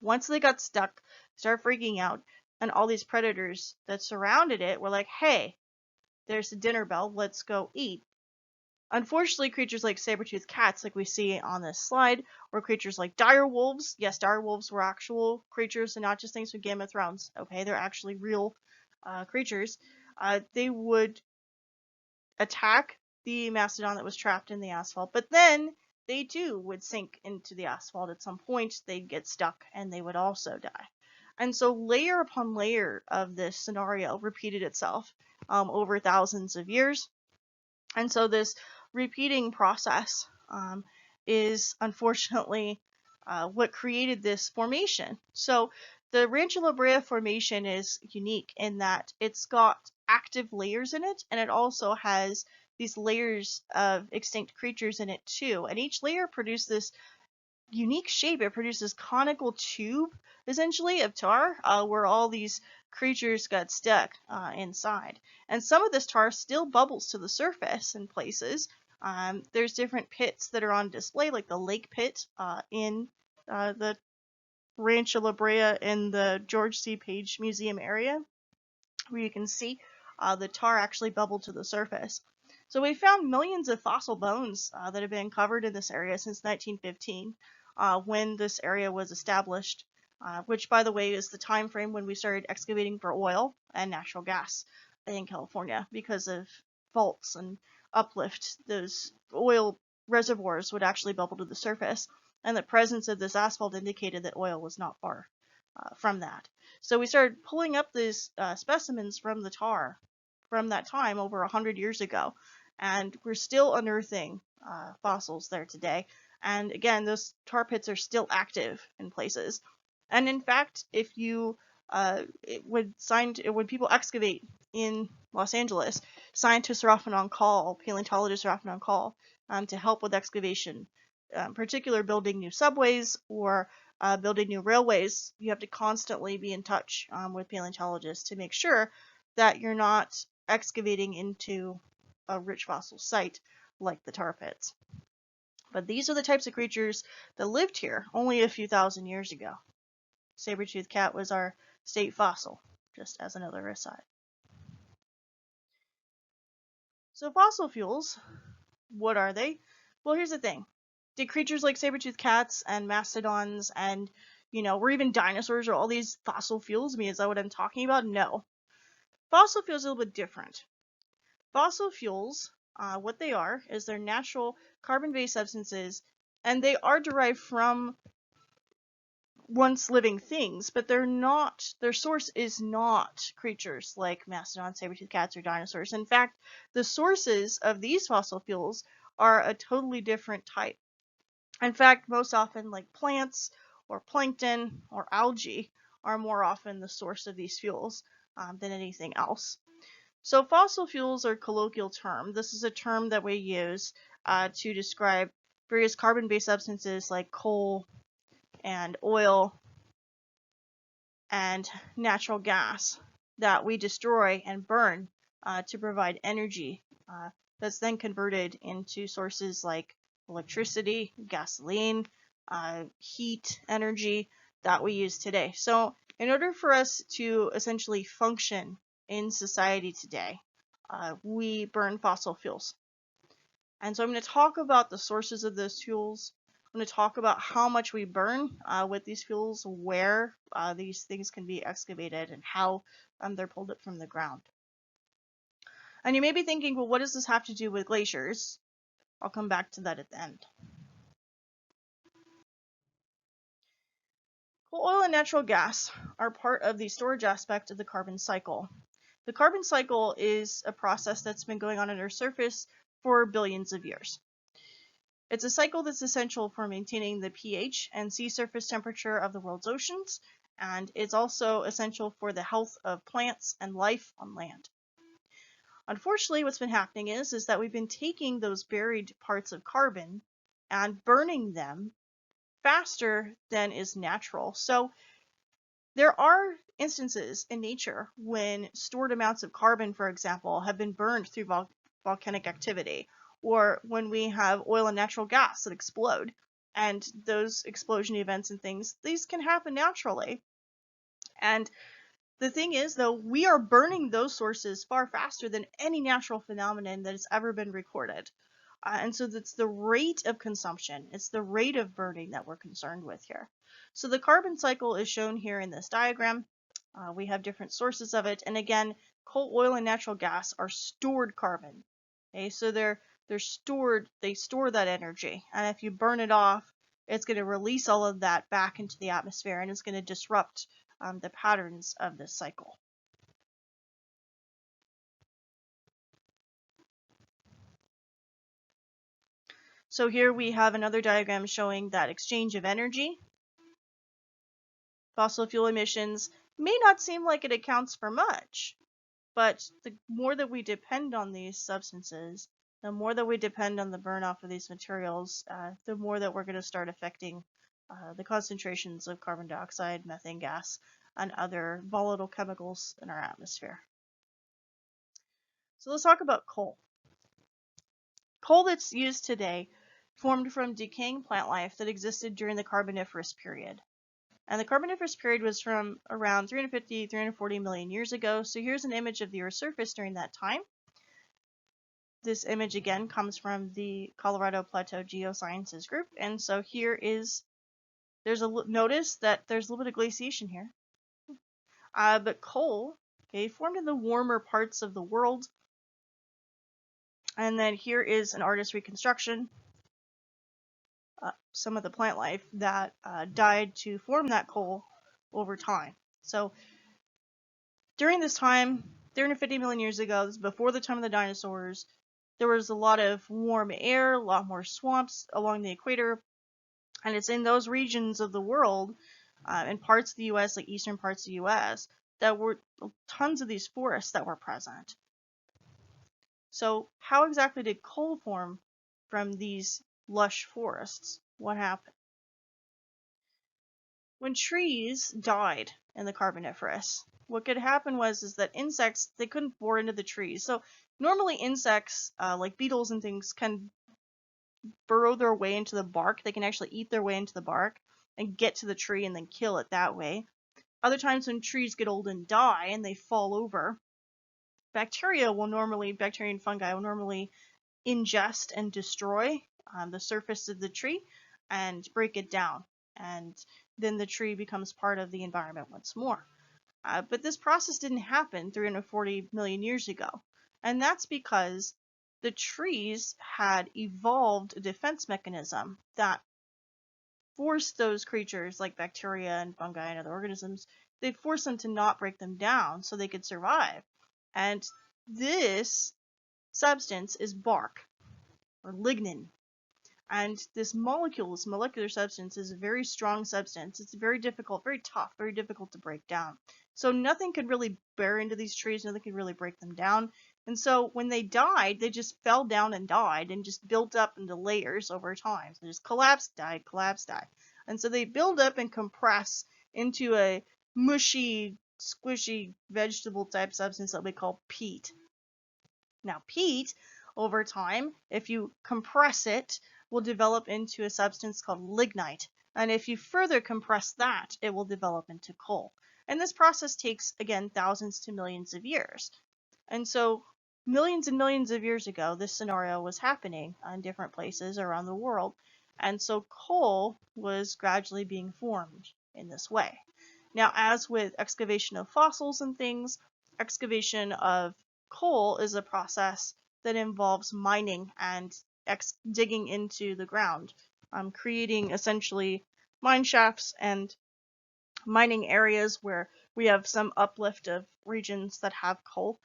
Once they got stuck, started freaking out, and all these predators that surrounded it were like, hey, there's the dinner bell, let's go eat. Unfortunately, creatures like saber-toothed cats, like we see on this slide, or creatures like dire wolves, yes, dire wolves were actual creatures and not just things from Game of Thrones, okay, they're actually real creatures, they would attack the mastodon that was trapped in the asphalt, but then they too would sink into the asphalt at some point, they'd get stuck, and they would also die. And so layer upon layer of this scenario repeated itself over thousands of years. And so this repeating process is unfortunately what created this formation. So the Rancho La Brea formation is unique in that it's got active layers in it, and it also has these layers of extinct creatures in it too. And each layer produces this unique shape. It produces conical tube, essentially, of tar, where all these creatures got stuck inside. And some of this tar still bubbles to the surface in places. There's different pits that are on display, like the lake pit in the Rancho La Brea in the George C. Page Museum area, where you can see the tar actually bubble to the surface. So we found millions of fossil bones that have been covered in this area since 1915, when this area was established, which, by the way, is the time frame when we started excavating for oil and natural gas in California because of faults and uplift. Those oil reservoirs would actually bubble to the surface, and the presence of this asphalt indicated that oil was not far from that. So we started pulling up these specimens from the tar from that time over 100 years ago, and we're still unearthing fossils there today. And again, those tar pits are still active in places. And in fact, if you when people excavate in Los Angeles, scientists are often on call, paleontologists are often on call to help with excavation, particular building new subways or building new railways. You have to constantly be in touch with paleontologists to make sure that you're not excavating into a rich fossil site like the tar pits. But these are the types of creatures that lived here only a few thousand years ago. Saber-toothed cat was our state fossil, just as another aside. So fossil fuels, what are they? Well, here's the thing. Did creatures like saber-toothed cats and mastodons and, or even dinosaurs or all these fossil fuels? I mean, is that what I'm talking about? No. Fossil fuels are a little bit different. Fossil fuels, what they are, is they're natural carbon-based substances, and they are derived from once living things, but their source is not creatures like mastodons, saber-toothed cats, or dinosaurs. In fact, the sources of these fossil fuels are a totally different type. In fact, most often, like plants or plankton or algae are more often the source of these fuels than anything else. So fossil fuels are a colloquial term. This is a term that we use to describe various carbon-based substances like coal and oil and natural gas that we destroy and burn to provide energy that's then converted into sources like electricity, gasoline, heat, energy that we use today. So in order for us to essentially function in society today, we burn fossil fuels. And so I'm going to talk about the sources of those fuels. I'm going to talk about how much we burn with these fuels, where these things can be excavated, and how they're pulled up from the ground. And you may be thinking, well, what does this have to do with glaciers? I'll come back to that at the end. Well, oil and natural gas are part of the storage aspect of the carbon cycle. The carbon cycle is a process that's been going on under the surface for billions of years. It's a cycle that's essential for maintaining the pH and sea surface temperature of the world's oceans, and it's also essential for the health of plants and life on land. Unfortunately, what's been happening is that we've been taking those buried parts of carbon and burning them faster than is natural. So there are instances in nature when stored amounts of carbon, for example, have been burned through volcanic activity, or when we have oil and natural gas that explode. And those explosion events and things, these can happen naturally. And the thing is, though, we are burning those sources far faster than any natural phenomenon that has ever been recorded. And so that's the rate of consumption. It's the rate of burning that we're concerned with here. So the carbon cycle is shown here in this diagram. We have different sources of it. And again, coal, oil, and natural gas are stored carbon. Okay, so they're stored, they store that energy. And if you burn it off, it's going to release all of that back into the atmosphere, and it's going to disrupt the patterns of this cycle. So here we have another diagram showing that exchange of energy. Fossil fuel emissions may not seem like it accounts for much, but the more that we depend on these substances, the more that we depend on the burn off of these materials, the more that we're going to start affecting the concentrations of carbon dioxide, methane gas, and other volatile chemicals in our atmosphere. So let's talk about coal. Coal that's used today formed from decaying plant life that existed during the Carboniferous period. And the Carboniferous period was from around 350, 340 million years ago. So here's an image of the Earth's surface during that time. This image again comes from the Colorado Plateau Geosciences group. And so here is, notice that there's a little bit of glaciation here. But coal, okay, formed in the warmer parts of the world. And then here is an artist's reconstruction. Some of the plant life that died to form that coal over time. So during this time, 350 million years ago, this is before the time of the dinosaurs, there was a lot of warm air, a lot more swamps along the equator, and it's in those regions of the world, in parts of the U.S., like eastern parts of the U.S., that were tons of these forests that were present. So how exactly did coal form from these lush forests? What happened? When trees died in the Carboniferous, what could happen is that insects, they couldn't bore into the trees. So normally insects, like beetles and things, can burrow their way into the bark. They can actually eat their way into the bark and get to the tree and then kill it that way. Other times when trees get old and die and they fall over, bacteria and fungi will normally ingest and destroy the surface of the tree and break it down. And then the tree becomes part of the environment once more. But this process didn't happen 340 million years ago. And that's because the trees had evolved a defense mechanism that forced those creatures like bacteria and fungi and other organisms, they forced them to not break them down so they could survive. And this substance is bark, or lignin. And this molecule, this molecular substance, is a very strong substance. It's very difficult, very tough, very difficult to break down. So nothing could really bear into these trees, nothing could really break them down. And so when they died, they just fell down and died and just built up into layers over time. So they just collapsed, died, collapsed, died. And so they build up and compress into a mushy, squishy, vegetable type substance that we call peat. Now peat, over time, if you compress it, will develop into a substance called lignite. And if you further compress that, it will develop into coal. And this process takes, again, thousands to millions of years. And so millions and millions of years ago, this scenario was happening in different places around the world. And so coal was gradually being formed in this way. Now, as with excavation of fossils and things, excavation of coal is a process that involves mining and digging into the ground, creating essentially mine shafts and mining areas where we have some uplift of regions that have coal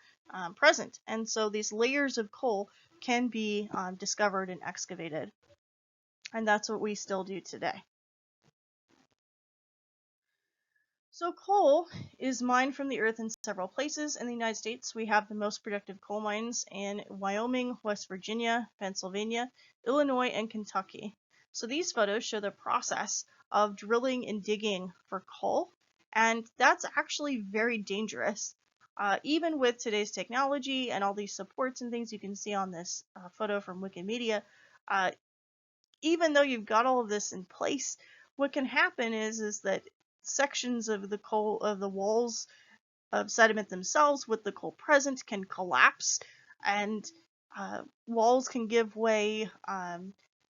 present. And so these layers of coal can be discovered and excavated. And that's what we still do today. So coal is mined from the earth in several places. In the United States, we have the most productive coal mines in Wyoming, West Virginia, Pennsylvania, Illinois, and Kentucky. So these photos show the process of drilling and digging for coal, and that's actually very dangerous. Even with today's technology and all these supports and things you can see on this photo from Wikimedia, even though you've got all of this in place, what can happen is that sections of the coal, of the walls of sediment themselves with the coal present, can collapse, and Walls can give way.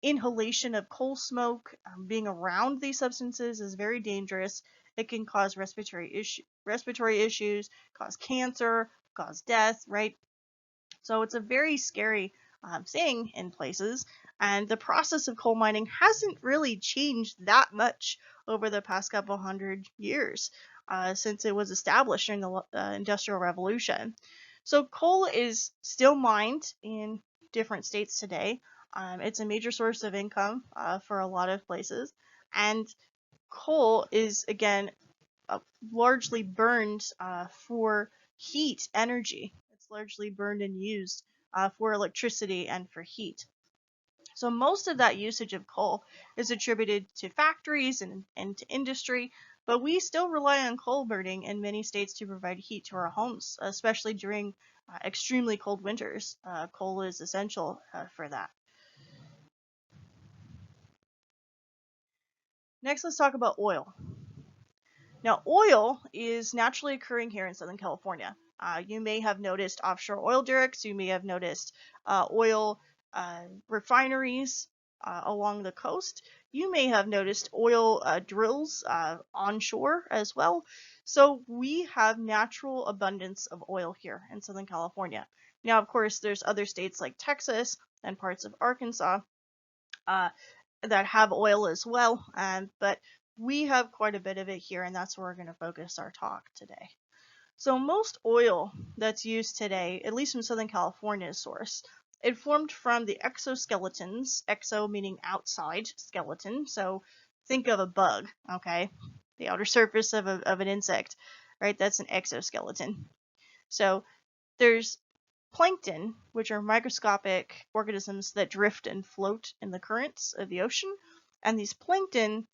Inhalation of coal smoke, being around these substances is very dangerous. It can cause respiratory issues, cause cancer, cause death, right? So it's a very scary thing in places. And the process of coal mining hasn't really changed that much over the past couple hundred years since it was established during the Industrial Revolution. So coal is still mined in different states today. It's a major source of income for a lot of places. And coal is, again, largely burned for heat energy. It's largely burned and used for electricity and for heat. So most of that usage of coal is attributed to factories and to industry, but we still rely on coal burning in many states to provide heat to our homes, especially during extremely cold winters. Coal is essential for that. Next, let's talk about oil. Now, oil is naturally occurring here in Southern California. You may have noticed offshore oil derricks. You may have noticed oil refineries along the coast. You may have noticed oil drills onshore as well. So we have natural abundance of oil here in Southern California. Now, of course, there's other states like Texas and parts of Arkansas uh, that have oil as well, but we have quite a bit of it here, and that's where we're going to focus our talk today. So most oil that's used today, at least from Southern California's source, it formed from the exoskeletons, exo meaning outside skeleton, so think of a bug, okay? The outer surface of an insect, right? That's an exoskeleton. So there's plankton, which are microscopic organisms that drift and float in the currents of the ocean. And these plankton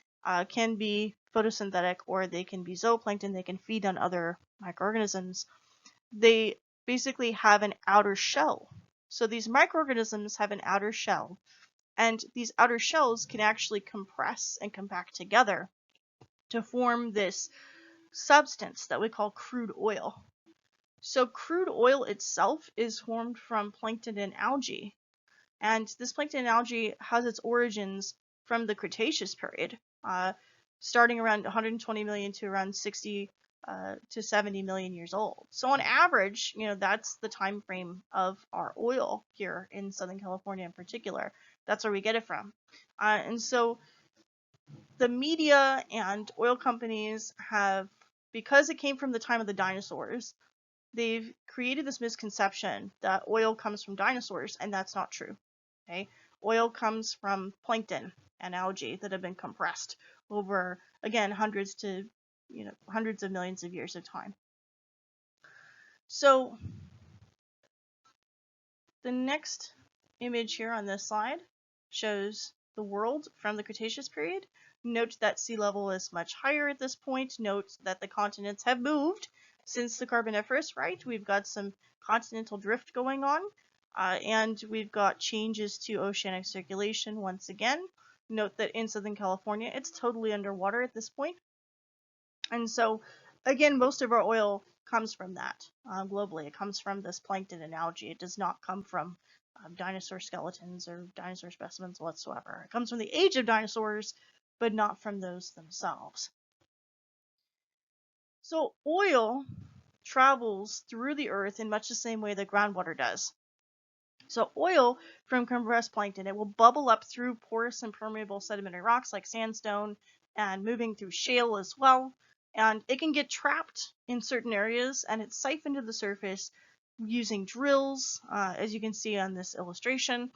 can be photosynthetic or they can be zooplankton. They can feed on other microorganisms. They basically have an outer shell. So these microorganisms have an outer shell, and these outer shells can actually compress and compact together to form this substance that we call crude oil. So crude oil itself is formed from plankton and algae. And this plankton and algae has its origins from the Cretaceous period, starting around 120 million to around 60 to 70 million years old. So on average, that's the time frame of our oil here in Southern California in particular. That's where we get it from. And so the media and oil companies have, because it came from the time of the dinosaurs, they've created this misconception that oil comes from dinosaurs, and that's not true. Okay, oil comes from plankton and algae that have been compressed over, again, hundreds of millions of years of time. So the next image here on this slide shows the world from the Cretaceous period. Note that sea level is much higher at this point. Note that the continents have moved since the Carboniferous, right? We've got some continental drift going on, and we've got changes to oceanic circulation once again. Note that in Southern California, it's totally underwater at this point. And so, again, most of our oil comes from that globally. It comes from this plankton and algae. It does not come from dinosaur skeletons or dinosaur specimens whatsoever. It comes from the age of dinosaurs, but not from those themselves. So oil travels through the earth in much the same way that groundwater does. So oil from compressed plankton, it will bubble up through porous and permeable sedimentary rocks like sandstone and moving through shale as well. And it can get trapped in certain areas and it's siphoned to the surface using drills. As you can see on this illustration,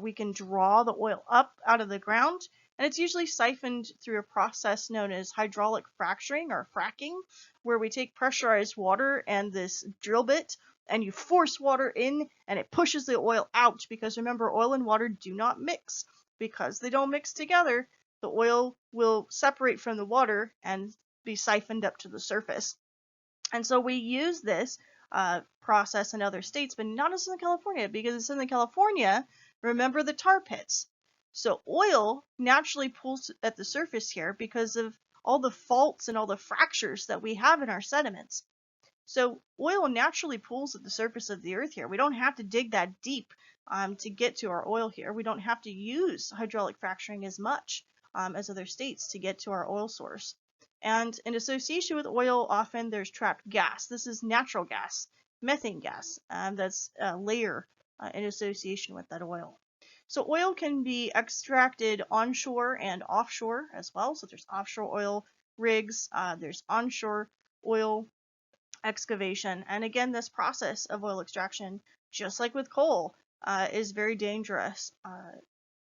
we can draw the oil up out of the ground, and it's usually siphoned through a process known as hydraulic fracturing or fracking, where we take pressurized water and this drill bit and you force water in and it pushes the oil out, because remember, oil and water do not mix. Because they don't mix together, the oil will separate from the water and be siphoned up to the surface. And so we use this process in other states, but not in Southern California, because in Southern California, remember the tar pits. So oil naturally pulls at the surface here because of all the faults and all the fractures that we have in our sediments. So oil naturally pools at the surface of the earth here. We don't have to dig that deep to get to our oil here. We don't have to use hydraulic fracturing as much as other states to get to our oil source. And in association with oil, often there's trapped gas. This is natural gas, methane gas, that's a layer in association with that oil. So oil can be extracted onshore and offshore as well. So there's offshore oil rigs, there's onshore oil excavation. And again, this process of oil extraction, just like with coal, is very dangerous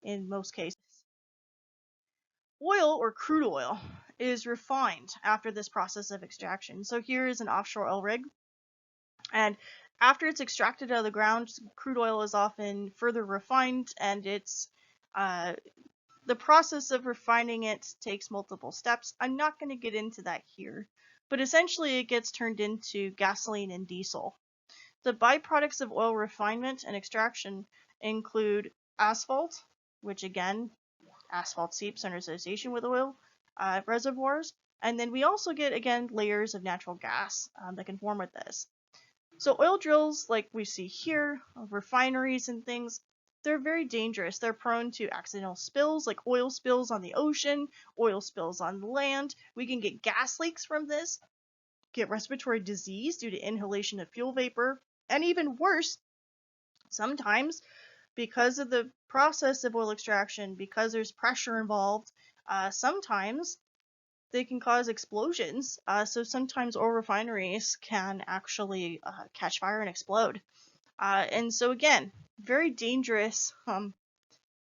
in most cases. Oil, or crude oil, is refined after this process of extraction. So here is an offshore oil rig, and after it's extracted out of the ground, crude oil is often further refined, and it's the process of refining it takes multiple steps. I'm not going to get into that here, but essentially it gets turned into gasoline and diesel. The byproducts of oil refinement and extraction include asphalt, which again, asphalt seeps in association with oil reservoirs. And then we also get, again, layers of natural gas that can form with this. So oil drills, like we see here, refineries and things, they're very dangerous. They're prone to accidental spills, like oil spills on the ocean, oil spills on land. We can get gas leaks from this, get respiratory disease due to inhalation of fuel vapor, and even worse, sometimes because of the process of oil extraction, because there's pressure involved, sometimes they can cause explosions. So sometimes oil refineries can actually catch fire and explode. And so again, very dangerous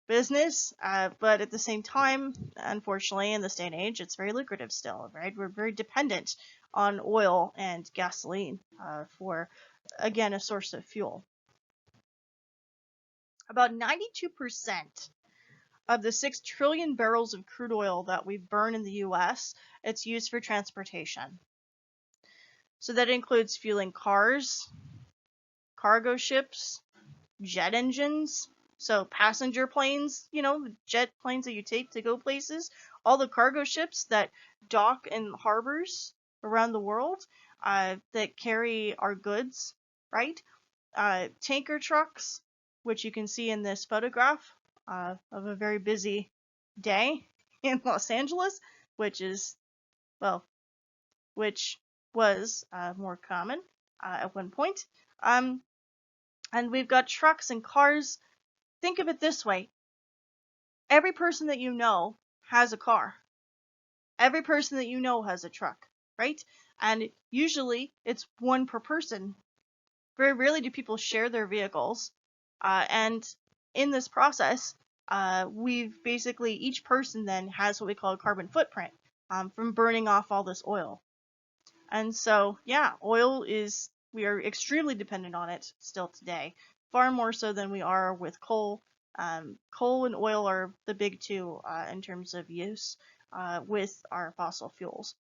business, but at the same time, unfortunately, in this day and age, it's very lucrative still, right? We're very dependent on oil and gasoline for, again, a source of fuel. About 92% of the 6 trillion barrels of crude oil that we burn in the US, it's used for transportation. So that includes fueling cars, cargo ships, jet engines, so passenger planes, jet planes that you take to go places, all the cargo ships that dock in harbors around the world that carry our goods, right? Tanker trucks, which you can see in this photograph of a very busy day in Los Angeles, which was more common at one point. And we've got trucks and cars. Think of it this way. Every person that you know has a car. Every person that you know has a truck, right? And usually it's one per person. Very rarely do people share their vehicles. And in this process, we've basically, each person then has what we call a carbon footprint from burning off all this oil. And so, yeah, we are extremely dependent on it still today, far more so than we are with coal. Coal and oil are the big two in terms of use with our fossil fuels.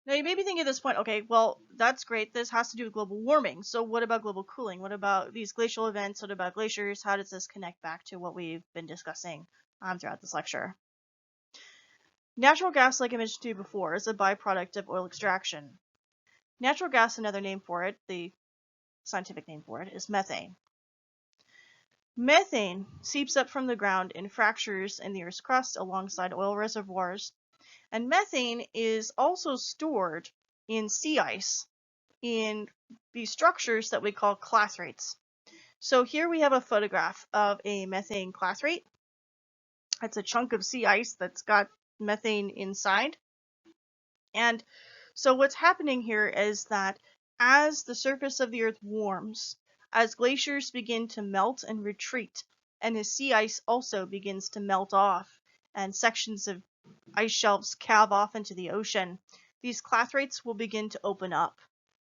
Now, you may be thinking at this point, okay, well, that's great. This has to do with global warming. So what about global cooling? What about these glacial events? What about glaciers? How does this connect back to what we've been discussing throughout this lecture? Natural gas, like I mentioned to you before, is a byproduct of oil extraction. Natural gas, another name for it, the scientific name for it, is methane. Methane seeps up from the ground in fractures in the Earth's crust alongside oil reservoirs. And methane is also stored in sea ice in these structures that we call clathrates. So here we have a photograph of a methane clathrate. It's a chunk of sea ice that's got methane inside. And so what's happening here is that as the surface of the Earth warms, as glaciers begin to melt and retreat, and as sea ice also begins to melt off, and sections of ice shelves calve off into the ocean, these clathrates will begin to open up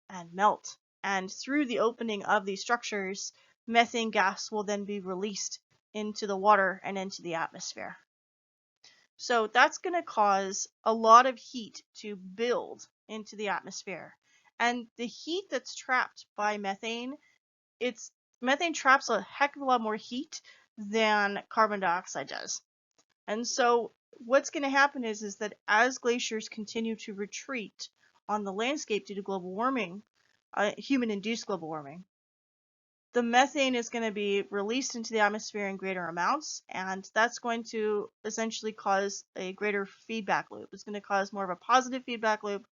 and melt. And through the opening of these structures, methane gas will then be released into the water and into the atmosphere. So that's going to cause a lot of heat to build into the atmosphere. And the heat that's trapped by methane, methane traps a heck of a lot more heat than carbon dioxide does. And so what's going to happen is that as glaciers continue to retreat on the landscape due to global warming, human-induced global warming, the methane is going to be released into the atmosphere in greater amounts, and that's going to essentially cause a greater feedback loop. It's going to cause more of a positive feedback loop.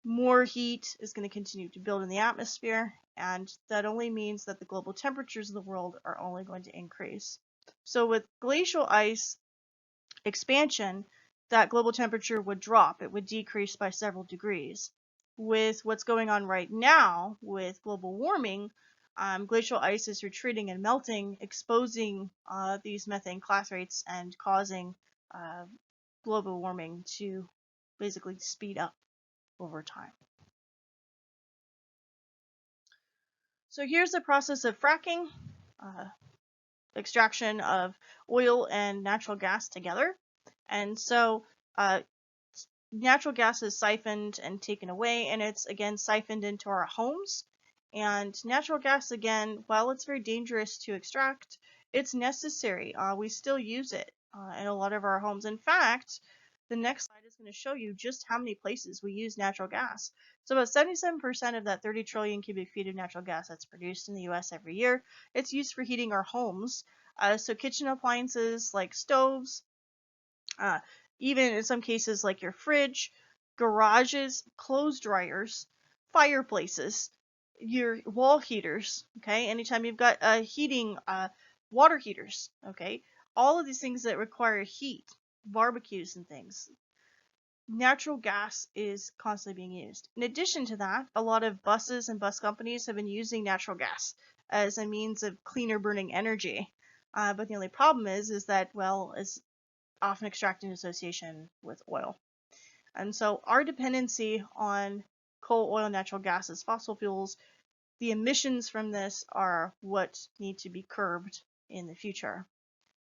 More heat is going to continue to build in the atmosphere, and that only means that the global temperatures of the world are only going to increase. So with glacial ice expansion, that global temperature would drop. It would decrease by several degrees. With what's going on right now with global warming, glacial ice is retreating and melting, exposing these methane class rates and causing uh, global warming to basically speed up over time. So here's the process of fracking, uh, extraction of oil and natural gas together. And so natural gas is siphoned and taken away, and it's again siphoned into our homes. And natural gas, again, while it's very dangerous to extract, it's necessary. We still use it in a lot of our homes. In fact, the next slide is going to show you just how many places we use natural gas. So about 77% of that 30 trillion cubic feet of natural gas that's produced in the US every year, it's used for heating our homes. So kitchen appliances like stoves, uh, even in some cases like your fridge, garages, clothes dryers, fireplaces, your wall heaters, okay? Anytime you've got heating, water heaters, okay? All of these things that require heat, barbecues and things, natural gas is constantly being used. In addition to that, a lot of buses and bus companies have been using natural gas as a means of cleaner burning energy. But the only problem is that, well, it's often extracted in association with oil. And so our dependency on coal, oil, natural gas as fossil fuels, the emissions from this are what need to be curbed in the future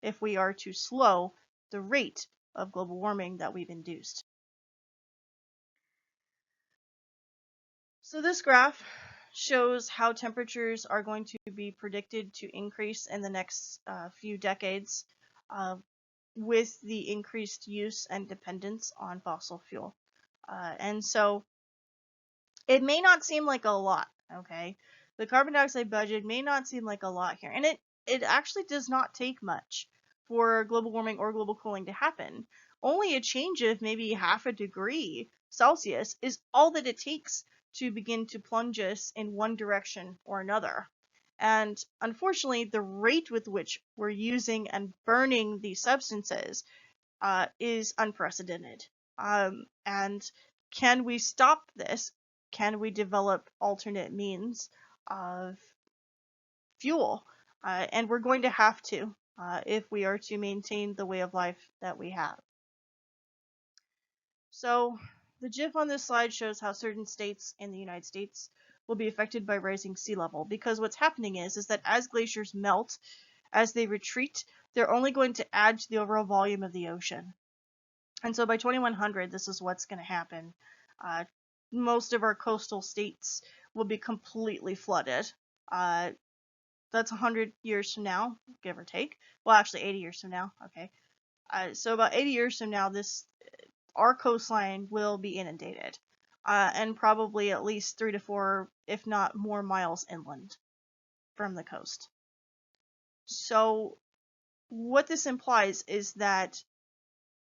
if we are to slow the rate of global warming that we've induced. So this graph shows how temperatures are going to be predicted to increase in the next few decades with the increased use and dependence on fossil fuel. And so it may not seem like a lot, okay? The carbon dioxide budget may not seem like a lot here. And it actually does not take much for global warming or global cooling to happen. Only a change of maybe half a degree Celsius is all that it takes to begin to plunge us in one direction or another. And unfortunately, the rate with which we're using and burning these substances is unprecedented. And can we stop this? Can we develop alternate means of fuel? And we're going to have to if we are to maintain the way of life that we have. So the GIF on this slide shows how certain states in the United States will be affected by rising sea level, because what's happening is that as glaciers melt, as they retreat, they're only going to add to the overall volume of the ocean. And so by 2100, this is what's going to happen. Most of our coastal states will be completely flooded. That's 100 years from now, give or take. Well, actually 80 years from now. Okay. So about 80 years from now, our coastline will be inundated, and probably at least 3 to 4, if not more, miles inland from the coast. So what this implies is that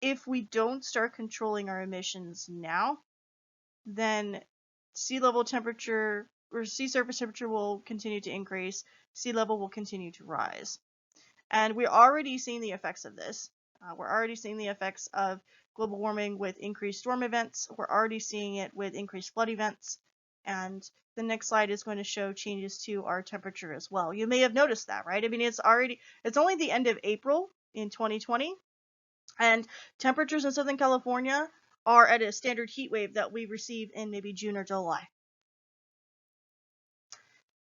if we don't start controlling our emissions now, then sea level temperature or sea surface temperature will continue to increase, sea level will continue to rise. And we're already seeing the effects of this. We're already seeing the effects of global warming with increased storm events. We're already seeing it with increased flood events. And the next slide is going to show changes to our temperature as well. You may have noticed that, right? I mean, it's only the end of April in 2020, and temperatures in Southern California are at a standard heat wave that we receive in maybe June or July.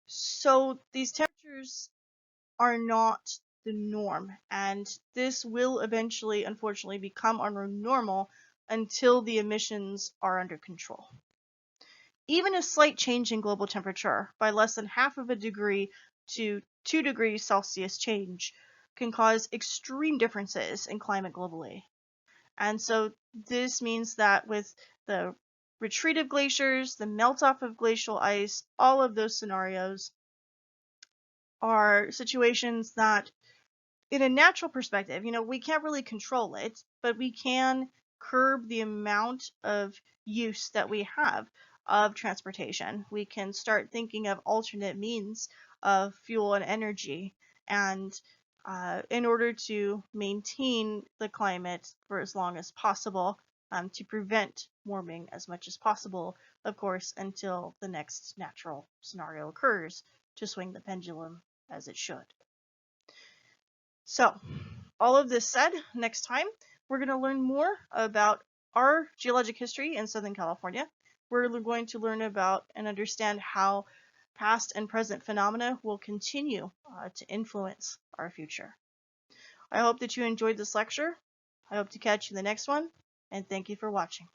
So these temperatures are not the norm, and this will eventually, unfortunately, become our new normal until the emissions are under control. Even a slight change in global temperature by less than half of a degree to 2 degrees Celsius change can cause extreme differences in climate globally. And so this means that with the retreat of glaciers, the melt off of glacial ice, all of those scenarios are situations that, in a natural perspective, we can't really control it, but we can curb the amount of use that we have of transportation. We can start thinking of alternate means of fuel and energy, and in order to maintain the climate for as long as possible, to prevent warming as much as possible, of course, until the next natural scenario occurs to swing the pendulum as it should. So, all of this said, next time we're going to learn more about our geologic history in Southern California. We're going to learn about and understand how past and present phenomena will continue to influence our future. I hope that you enjoyed this lecture. I hope to catch you in the next one, and thank you for watching.